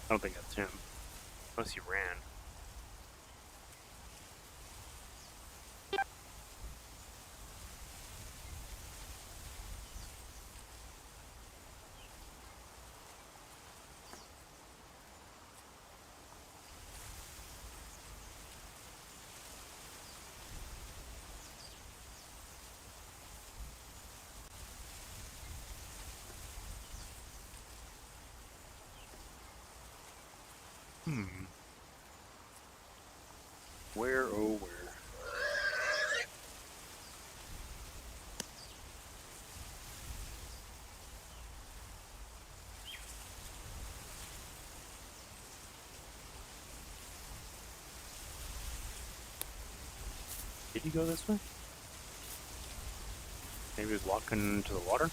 I don't think that's him. Unless he ran. Where, oh, where? Did he go this way? Maybe he was walking to the water?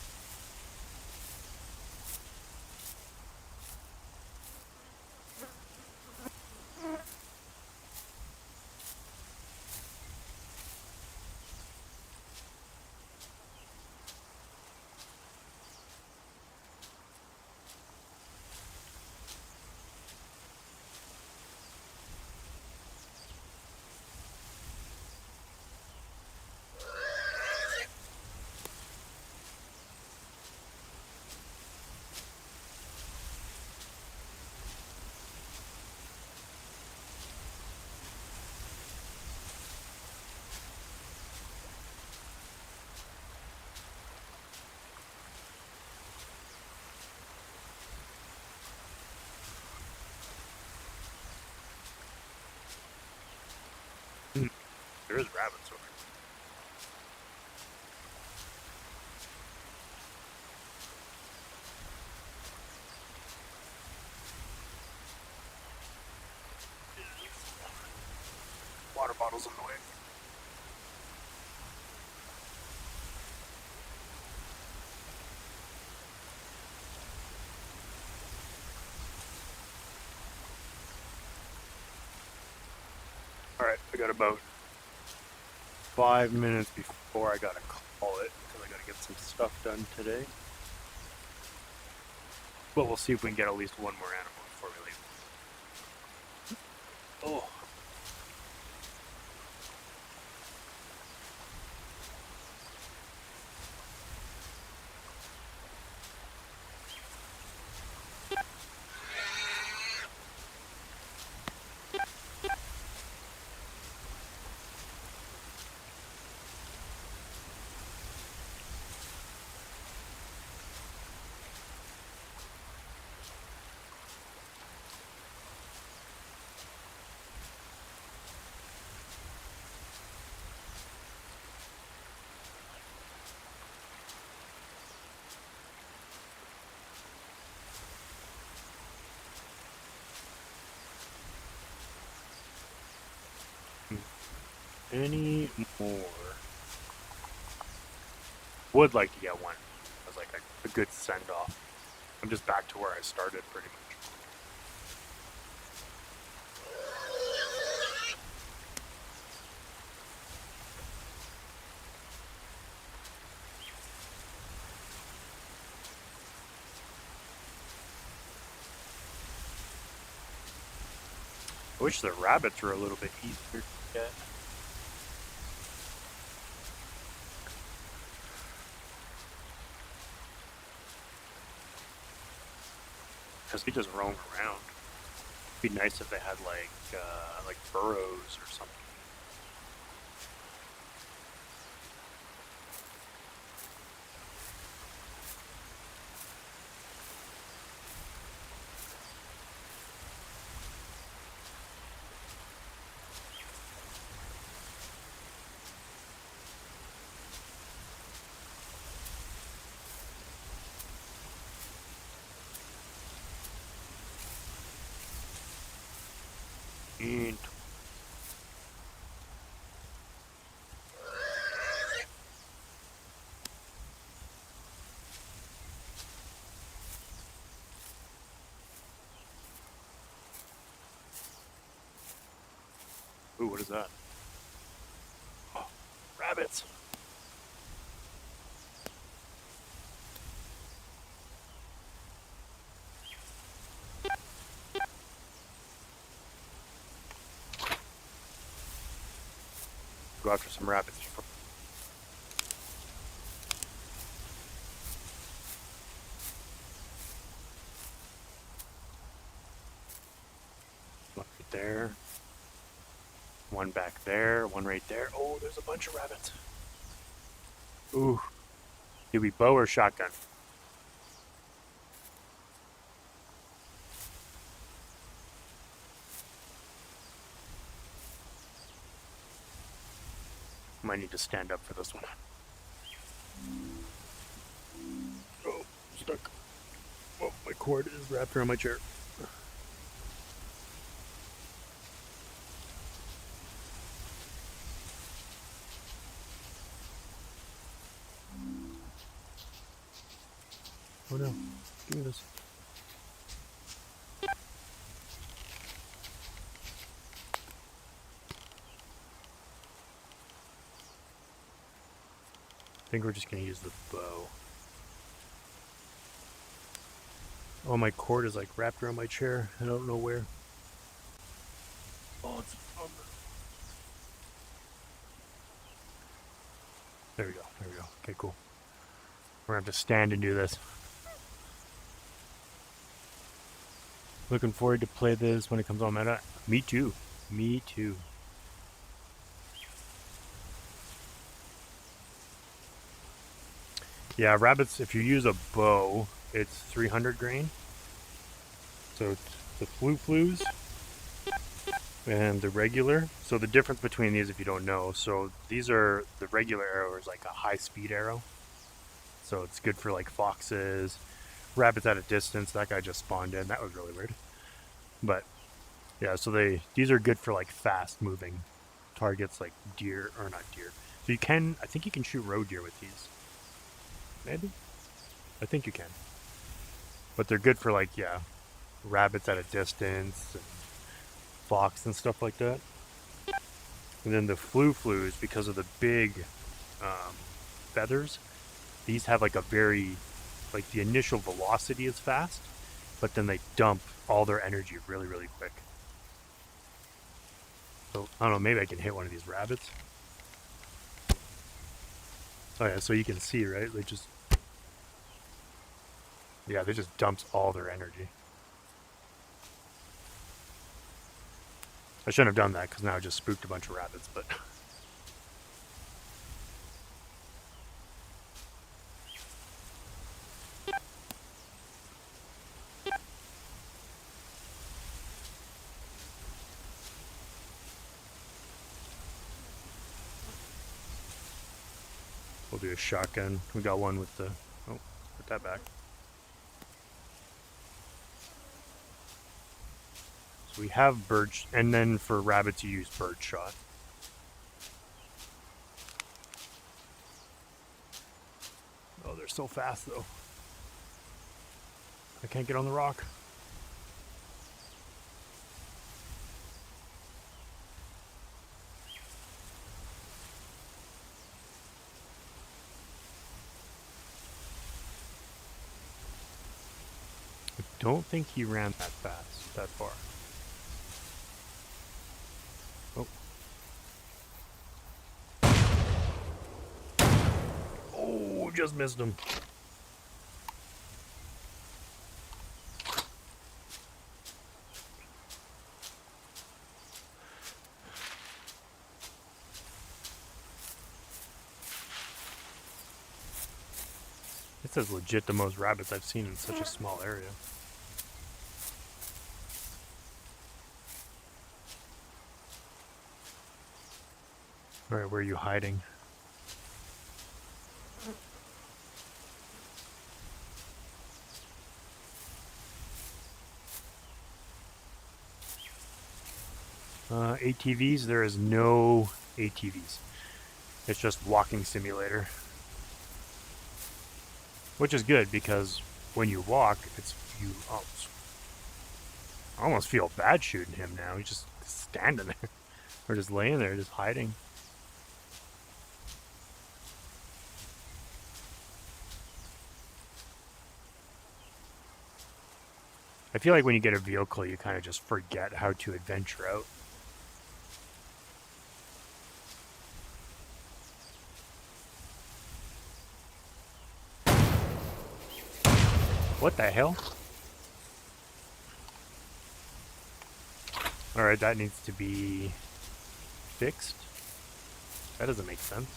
There is rabbits over here. Water bottles in the way. Alright, I got about 5 minutes before I gotta call it, because I gotta get some stuff done today. But we'll see if we can get at least one more animal before we leave. Oh. Any more? Would like to get one as like a good send off. I'm just back to where I started pretty much. I wish the rabbits were a little bit easier to get. Because they just roam around. It'd be nice if they had like burrows or something. And ooh, what is that? Oh, rabbits. Go after some rabbits. One right there. One back there. One right there. Oh, there's a bunch of rabbits. Ooh. Do we bow or shotgun? Might need to stand up for this one. Oh, stuck. Oh, my cord is wrapped around my chair. Oh no, give me this. I think we're just gonna use the bow. Oh, my cord is like wrapped around my chair. I don't know where. Oh, it's on the... There we go. There we go. Okay, cool. We're gonna have to stand and do this. Looking forward to play this when it comes on meta. Me too. Me too. Yeah, rabbits, if you use a bow, it's 300 grain. So it's the flu-flus. and the regular. So the difference between these, if you don't know, so these are, the regular arrow is like a high speed arrow. So it's good for like foxes, rabbits at a distance. That guy just spawned in. That was really weird. But yeah, so these are good for like fast moving targets like deer, or not deer. So you can, I think you can shoot roe deer with these. Maybe? I think you can. But they're good for like, yeah, rabbits at a distance and fox and stuff like that. And then the flues, because of the big feathers, these have like a very, like the initial velocity is fast, but then they dump all their energy really, really quick. So I don't know, maybe I can hit one of these rabbits. Oh yeah, so you can see, right? They just, yeah, they just dumps all their energy. I shouldn't have done that because now I just spooked a bunch of rabbits, but we'll do a shotgun. We got one with the, oh, put that back. So we have bird, and then for rabbits you use bird shot. Oh, they're so fast though. I can't get on the rock. I don't think he ran that fast, that far. Oh. Oh, just missed him. This is legit the most rabbits I've seen in such a small area. Alright, where are you hiding? ATVs, there is no ATVs. It's just walking simulator. Which is good because when you walk, it's you almost feel bad shooting him now. He's just standing there. Or just laying there, just hiding. I feel like when you get a vehicle, you kind of just forget how to adventure out. What the hell? Alright, that needs to be fixed. That doesn't make sense.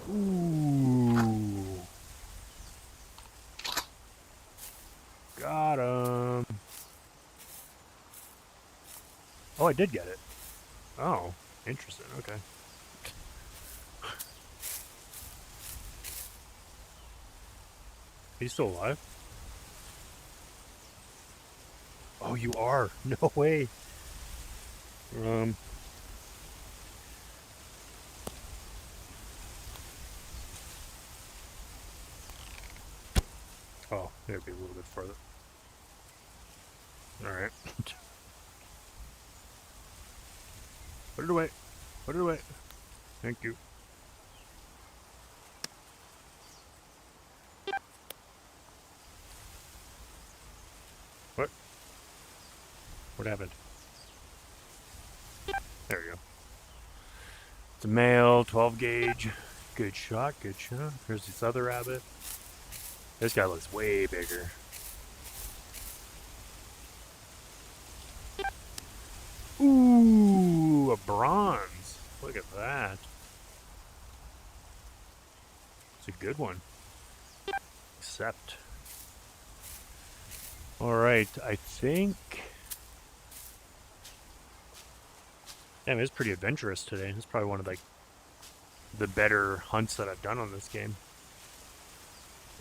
Ooh. Got him. Oh, I did get it. Oh, interesting. Okay. He's still alive? Oh, you are? No way. Oh, it'd be a little bit further. Alright. Put it away. Put it away. Thank you. What? What happened? There we go. It's a male, 12 gauge. Good shot, good shot. Here's this other rabbit. This guy looks way bigger. Ooh, a bronze. Look at that. It's a good one. Accept. Alright, I think... Damn, it's pretty adventurous today. It's probably one of like the better hunts that I've done on this game.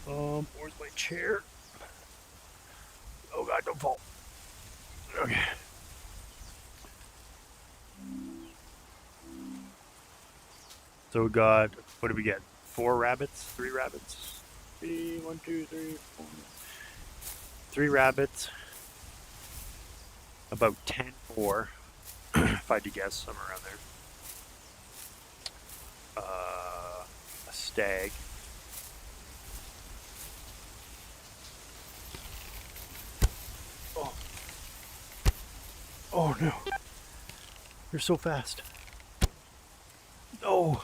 Where's my chair? Oh god, don't fall. Okay. So we got, what did we get? 4 rabbits? 3 rabbits? 1, 2, 3, 4. 3 rabbits. About 10 boar, if I had to guess, somewhere around there. A stag. Oh. Oh no. You're so fast. No.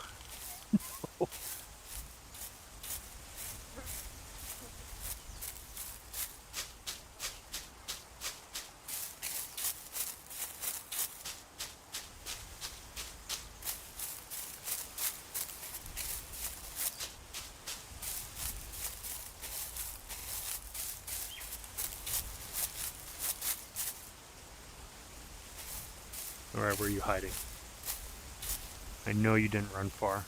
Alright, where are you hiding? I know you didn't run far.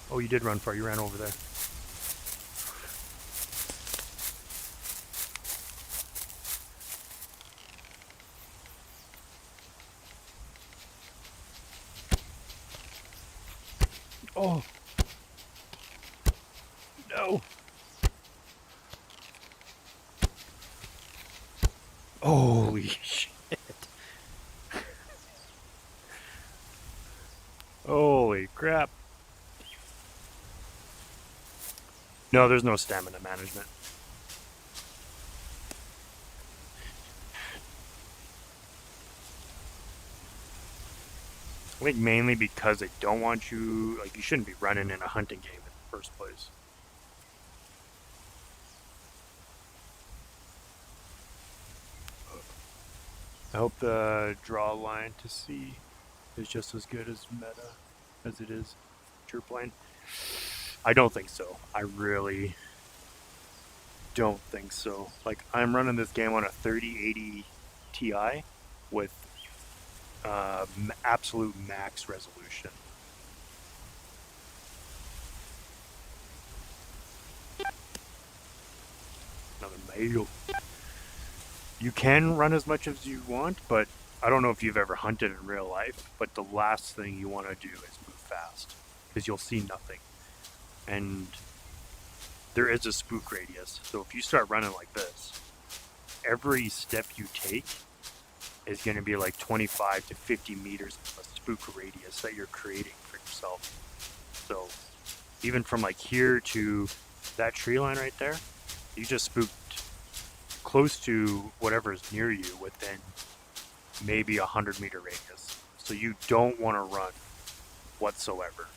Oh, you did run far. You ran over there. Oh. No. Holy shit. Holy crap. No, there's no stamina management. I think mainly because they don't want you, like, you shouldn't be running in a hunting game in the first place. I hope the draw line to C is just as good as meta as it is chirp line. I don't think so. I really don't think so. Like, I'm running this game on a 3080 Ti with absolute max resolution. Another male. You can run as much as you want, but I don't know if you've ever hunted in real life, but the last thing you want to do is move fast, because you'll see nothing. And there is a spook radius, so if you start running like this, every step you take is going to be like 25 to 50 meters of a spook radius that you're creating for yourself. So even from like here to that tree line right there, you just spooked close to whatever is near you within maybe 100-meter radius. So you don't want to run whatsoever.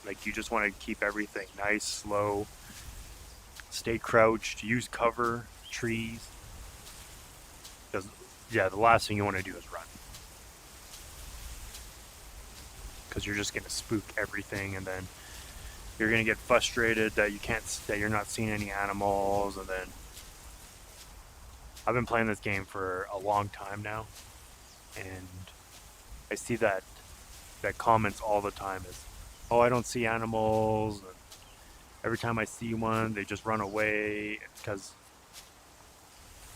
Like, you just want to keep everything nice, slow, stay crouched, use cover, trees. Because, yeah, the last thing you want to do is run. Because you're just going to spook everything, and then you're going to get frustrated that you're not seeing any animals, and then I've been playing this game for a long time now, and I see that comments all the time is, oh, I don't see animals, and every time I see one, they just run away. It's because,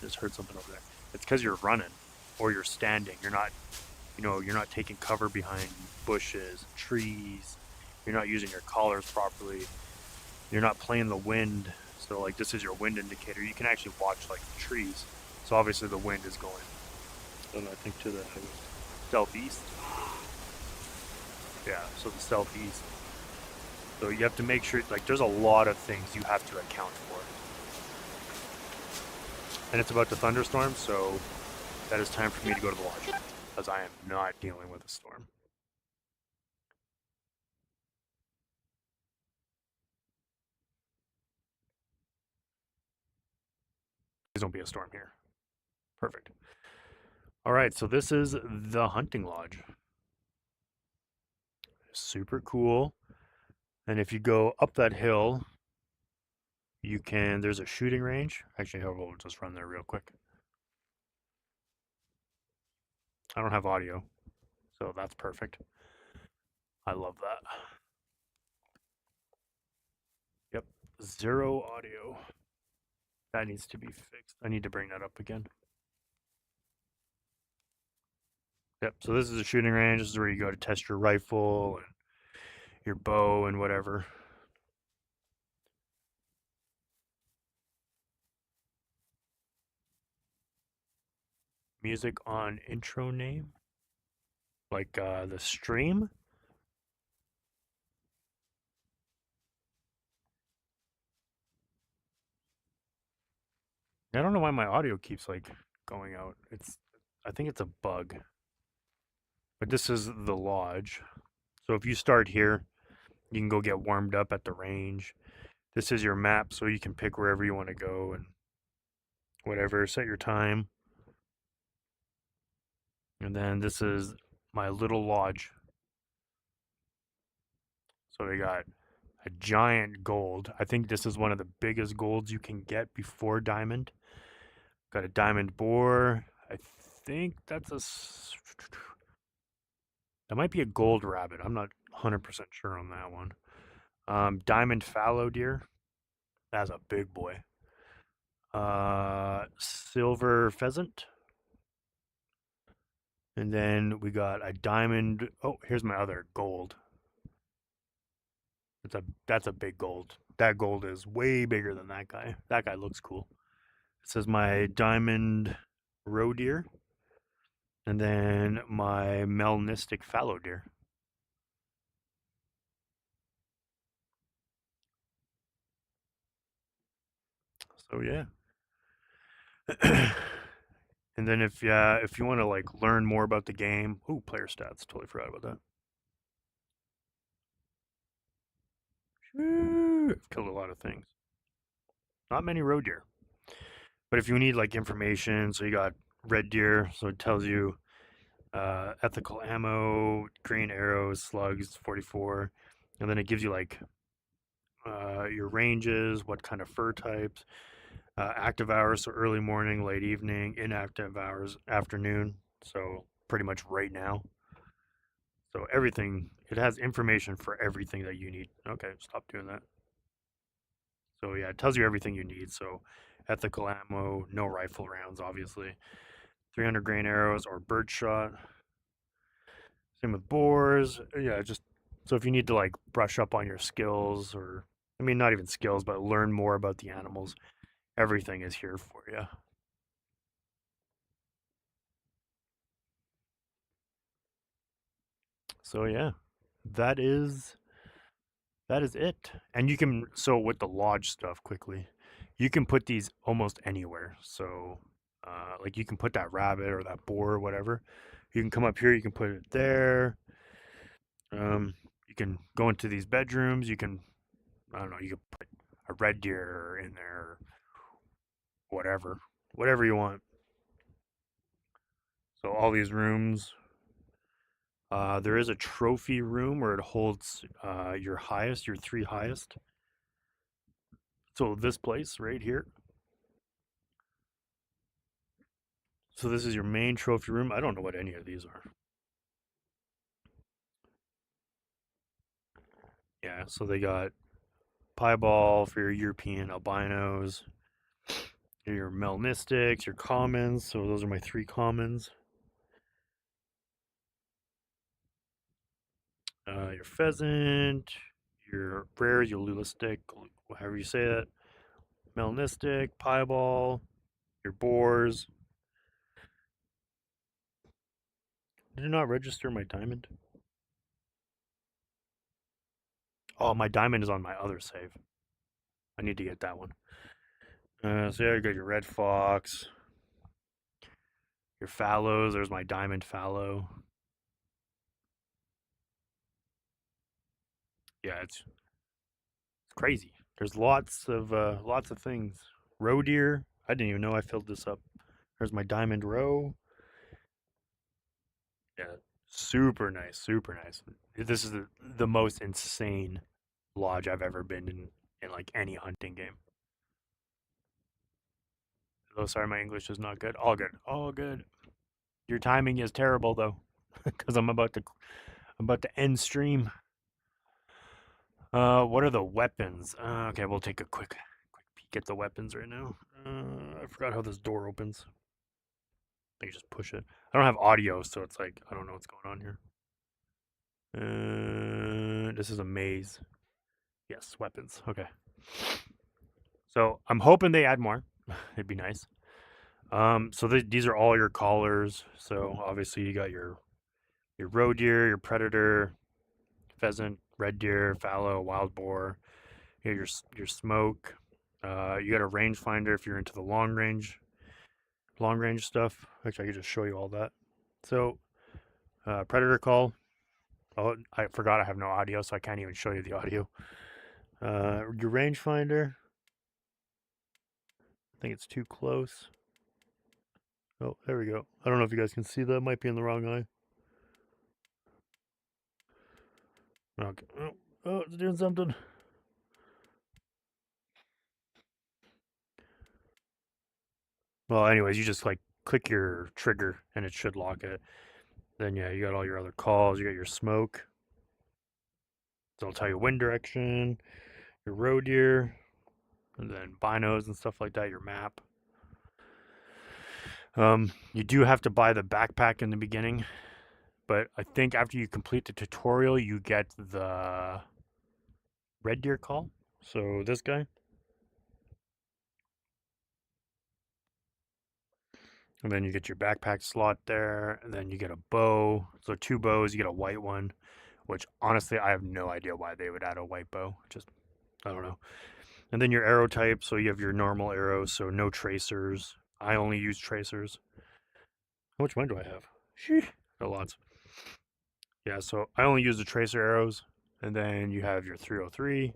just heard something over there. It's because you're running, or you're standing. You're not, you're not taking cover behind bushes, trees. You're not using your collars properly. You're not playing the wind. So, like, this is your wind indicator. You can actually watch, like, the trees. So obviously the wind is going, I think, to the southeast. Yeah, so the southeast. So you have to make sure, like, there's a lot of things you have to account for. And it's about to thunderstorm, so that is time for me to go to the lodge, because I am not dealing with a storm. Please don't be a storm here. Perfect. All right, so this is the hunting lodge. Super cool. And if you go up that hill, there's a shooting range. Actually, we'll just run there real quick. I don't have audio, so that's perfect. I love that. Yep, zero audio. That needs to be fixed. I need to bring that up again. Yep, so this is a shooting range. This is where you go to test your rifle and your bow and whatever. Music on intro name? Like the stream? I don't know why my audio keeps like going out. I think it's a bug. But this is the lodge. So if you start here, you can go get warmed up at the range. This is your map, so you can pick wherever you want to go and whatever, set your time. And then this is my little lodge. So we got a giant gold. I think this is one of the biggest golds you can get before diamond. Got a diamond boar. I think that might be a gold rabbit. I'm not 100% sure on that one. Diamond fallow deer. That's a big boy. Silver pheasant. And then we got a diamond. Oh, here's my other gold. That's a big gold. That gold is way bigger than that guy. That guy looks cool. It says my diamond roe deer, and then my melanistic fallow deer. So yeah. And then if you want to like learn more about the game, ooh, player stats. Totally forgot about that. I've killed a lot of things. Not many roe deer. But if you need like information, so you got red deer, so it tells you ethical ammo, green arrows, slugs, 44, and then it gives you like your ranges, what kind of fur types, active hours, so early morning, late evening, inactive hours, afternoon, so pretty much right now. So everything, it has information for everything that you need. Okay, stop doing that. So yeah, it tells you everything you need. So ethical ammo, no rifle rounds, obviously. 300 grain arrows or birdshot. Same with boars. Yeah, just so if you need to like brush up on your skills or, I mean, not even skills, but learn more about the animals, everything is here for you. So yeah, that is that is it. And you can, so with the lodge stuff quickly, you can put these almost anywhere. So like you can put that rabbit or that boar or whatever. You can come up here, you can put it there. You can go into these bedrooms. You can, I don't know, you can put a red deer in there, whatever, whatever you want. So all these rooms. There is a trophy room where it holds your highest, your three highest. So this place right here. So this is your main trophy room. I don't know what any of these are. Yeah, so they got pieball for your European albinos, your melanistics, your commons. So those are my three commons. Your pheasant, your rare, your lulistic, however you say it, melanistic, pieball, your boars. Did it not register my diamond? Oh, my diamond is on my other save. I need to get that one. So yeah, you got your red fox, your fallows. There's my diamond fallow. Yeah, it's crazy. There's lots of things. Roe deer. I didn't even know I filled this up. There's my diamond roe. Yeah, super nice, super nice. This is the most insane lodge I've ever been in like any hunting game. Oh, sorry, my English is not good. All good. All good. Your timing is terrible though, because I'm about to end stream. What are the weapons? Okay, we'll take a quick peek at the weapons right now. I forgot how this door opens. I can just push it. I don't have audio, so it's like I don't know what's going on here. This is a maze. Yes, weapons. Okay. So I'm hoping they add more. It'd be nice. So these are all your collars. So obviously you got your roe deer, your predator, pheasant, red deer, fallow, wild boar. You got your smoke. You got a rangefinder if you're into the long range stuff. Actually, I could just show you all that. So predator call. Oh, I forgot I have no audio, so I can't even show you the audio. Your rangefinder. I think it's too close. Oh, there we go. I don't know if you guys can see that. Might be in the wrong eye. Okay. Oh, it's doing something. Well, anyways, you just like click your trigger and it should lock it. Then yeah, you got all your other calls. You got your smoke. So it'll tell you wind direction, your roe deer, and then binos and stuff like that. Your map. You do have to buy the backpack in the beginning, but I think after you complete the tutorial, you get the red deer call. So this guy. And then you get your backpack slot there, and then you get a bow. So 2 bows, you get a white one, which honestly I have no idea why they would add a white bow. Just I don't know. And then your arrow type, so you have your normal arrows, so no tracers. I only use tracers. How much money do I have? Sheesh, got lots. Yeah, so I only use the tracer arrows, and then you have your 303.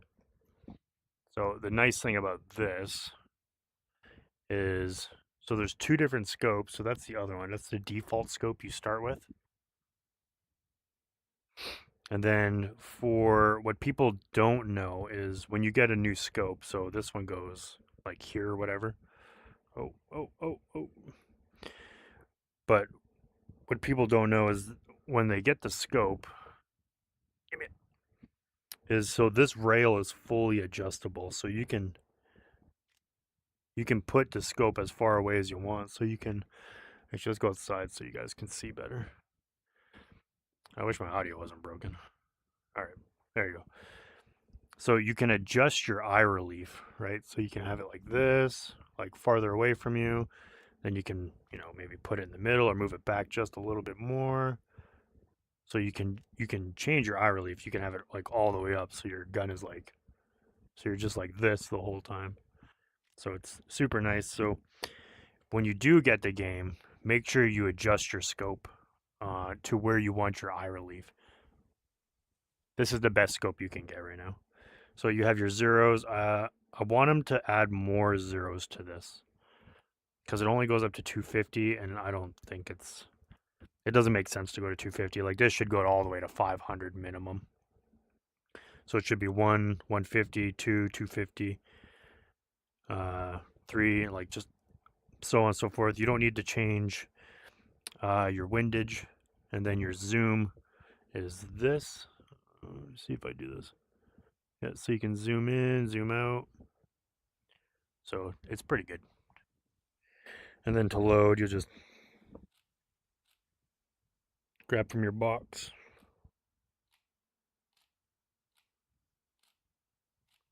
So the nice thing about this is, so there's 2 different scopes. So that's the other one. That's the default scope you start with. And then for what people don't know is when you get a new scope, so this one goes like here or whatever. Oh, oh, oh, oh. But what people don't know is when they get the scope, is so this rail is fully adjustable. So you can put the scope as far away as you want. So you can actually let's go outside so you guys can see better. I wish my audio wasn't broken. All right, there you go. So you can adjust your eye relief, right? So you can have it like this, like farther away from you. Then you can, maybe put it in the middle or move it back just a little bit more. So you can change your eye relief. You can have it like all the way up so your gun is like, so you're just like this the whole time. So it's super nice. So when you do get the game, make sure you adjust your scope to where you want your eye relief. This is the best scope you can get right now. So you have your zeros. I want them to add more zeros to this because it only goes up to 250, and I don't think it doesn't make sense to go to 250. Like this should go all the way to 500 minimum. So it should be 150, 250, 3, like just so on and so forth. You don't need to change your windage, and then your zoom is this. Let's see if I do this. Yeah, so you can zoom in, zoom out. So it's pretty good. And then to load, you'll just grab from your box.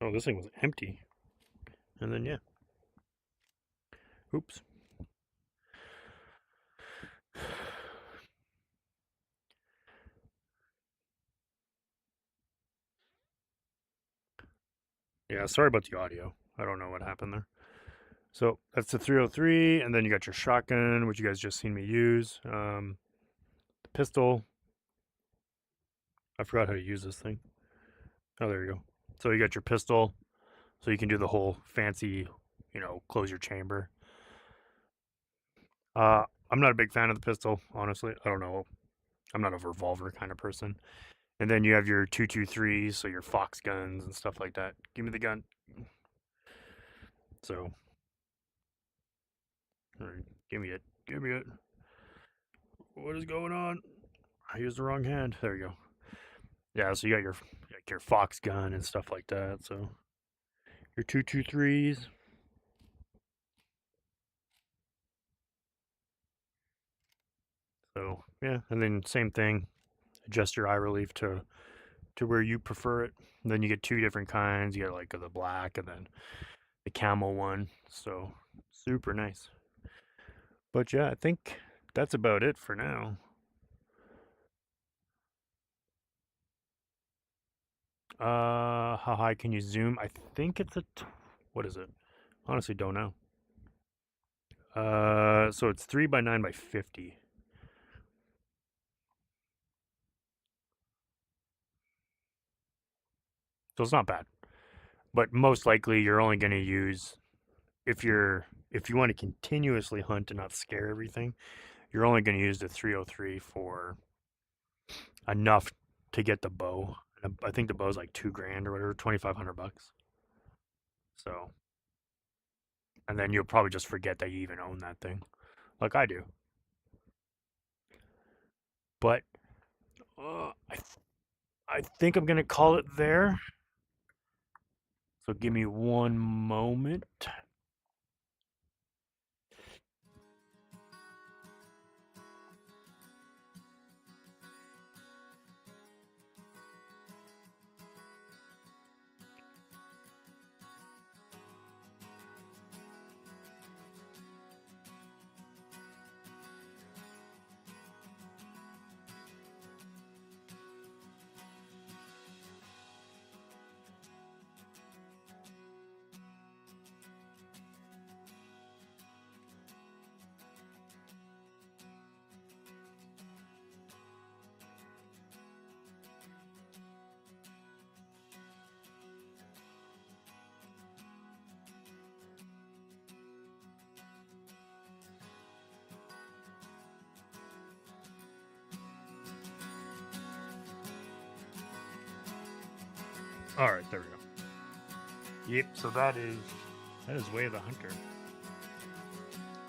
Oh, this thing was empty. And then, yeah. Oops. Yeah, sorry about the audio. I don't know what happened there. So that's the 303, and then you got your shotgun, which you guys just seen me use. The pistol. I forgot how to use this thing. Oh, there you go. So you got your pistol, so you can do the whole fancy, close your chamber. I'm not a big fan of the pistol, honestly. I don't know. I'm not a revolver kind of person. And then you have your 223s, so your Fox guns and stuff like that. Give me the gun. So, all right, give me it. Give me it. What is going on? I used the wrong hand. There you go. Yeah, so you got your Fox gun and stuff like that. So your 223s. So yeah, and then same thing. Adjust your eye relief to where you prefer it. And then you get two different kinds. You get like the black and then the camel one. So super nice. But yeah, I think that's about it for now. How high can you zoom? I think it's what is it? Honestly, don't know. So it's 3 by 9 by 50. So it's not bad. But most likely you're only going to use if you want to continuously hunt and not scare everything, you're only going to use the 303 for enough to get the bow. I think the bow's like $2,000 or whatever, $2,500. So, and then you'll probably just forget that you even own that thing, like I do. But I think I'm gonna call it there. So give me one moment. All right, there we go. Yep. So that is Way of the Hunter.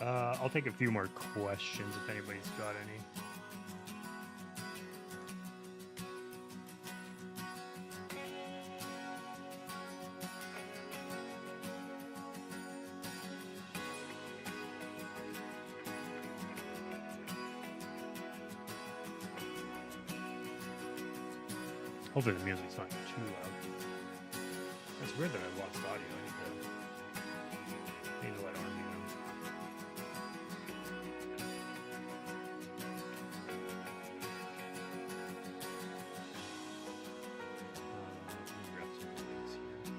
I'll take a few more questions if anybody's got any. Hopefully the music's not too loud. It's weird that I lost audio. I need to let Army know. Let me grab some things here.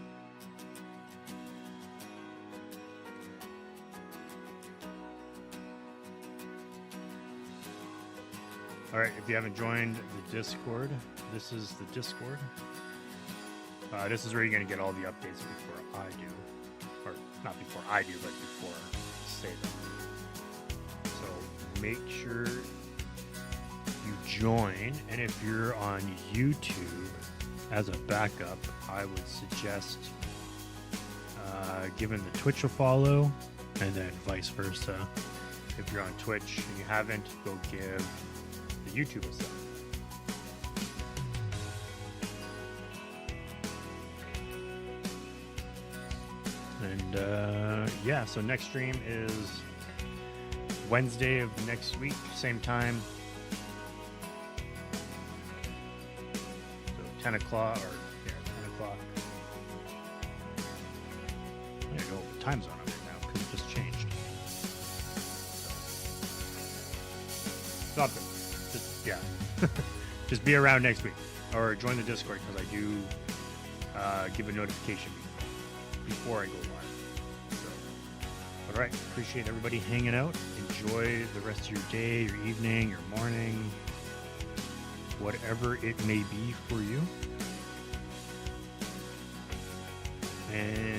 Alright, if you haven't joined the Discord, this is the Discord. This is where you're going to get all the updates before I do. Or not before I do, but before I say them. So make sure you join. And if you're on YouTube as a backup, I would suggest giving the Twitch a follow and then vice versa. If you're on Twitch and you haven't, go give the YouTube a sub. And yeah, so next stream is Wednesday of next week, same time. So 10 o'clock, or yeah, 10 o'clock. I don't know what time zone I'm in now because it just changed. So, not good. Just, yeah. Just be around next week or join the Discord because I do give a notification before I go live. So, all right, appreciate everybody hanging out. Enjoy the rest of your day, your evening, your morning, whatever it may be for you. And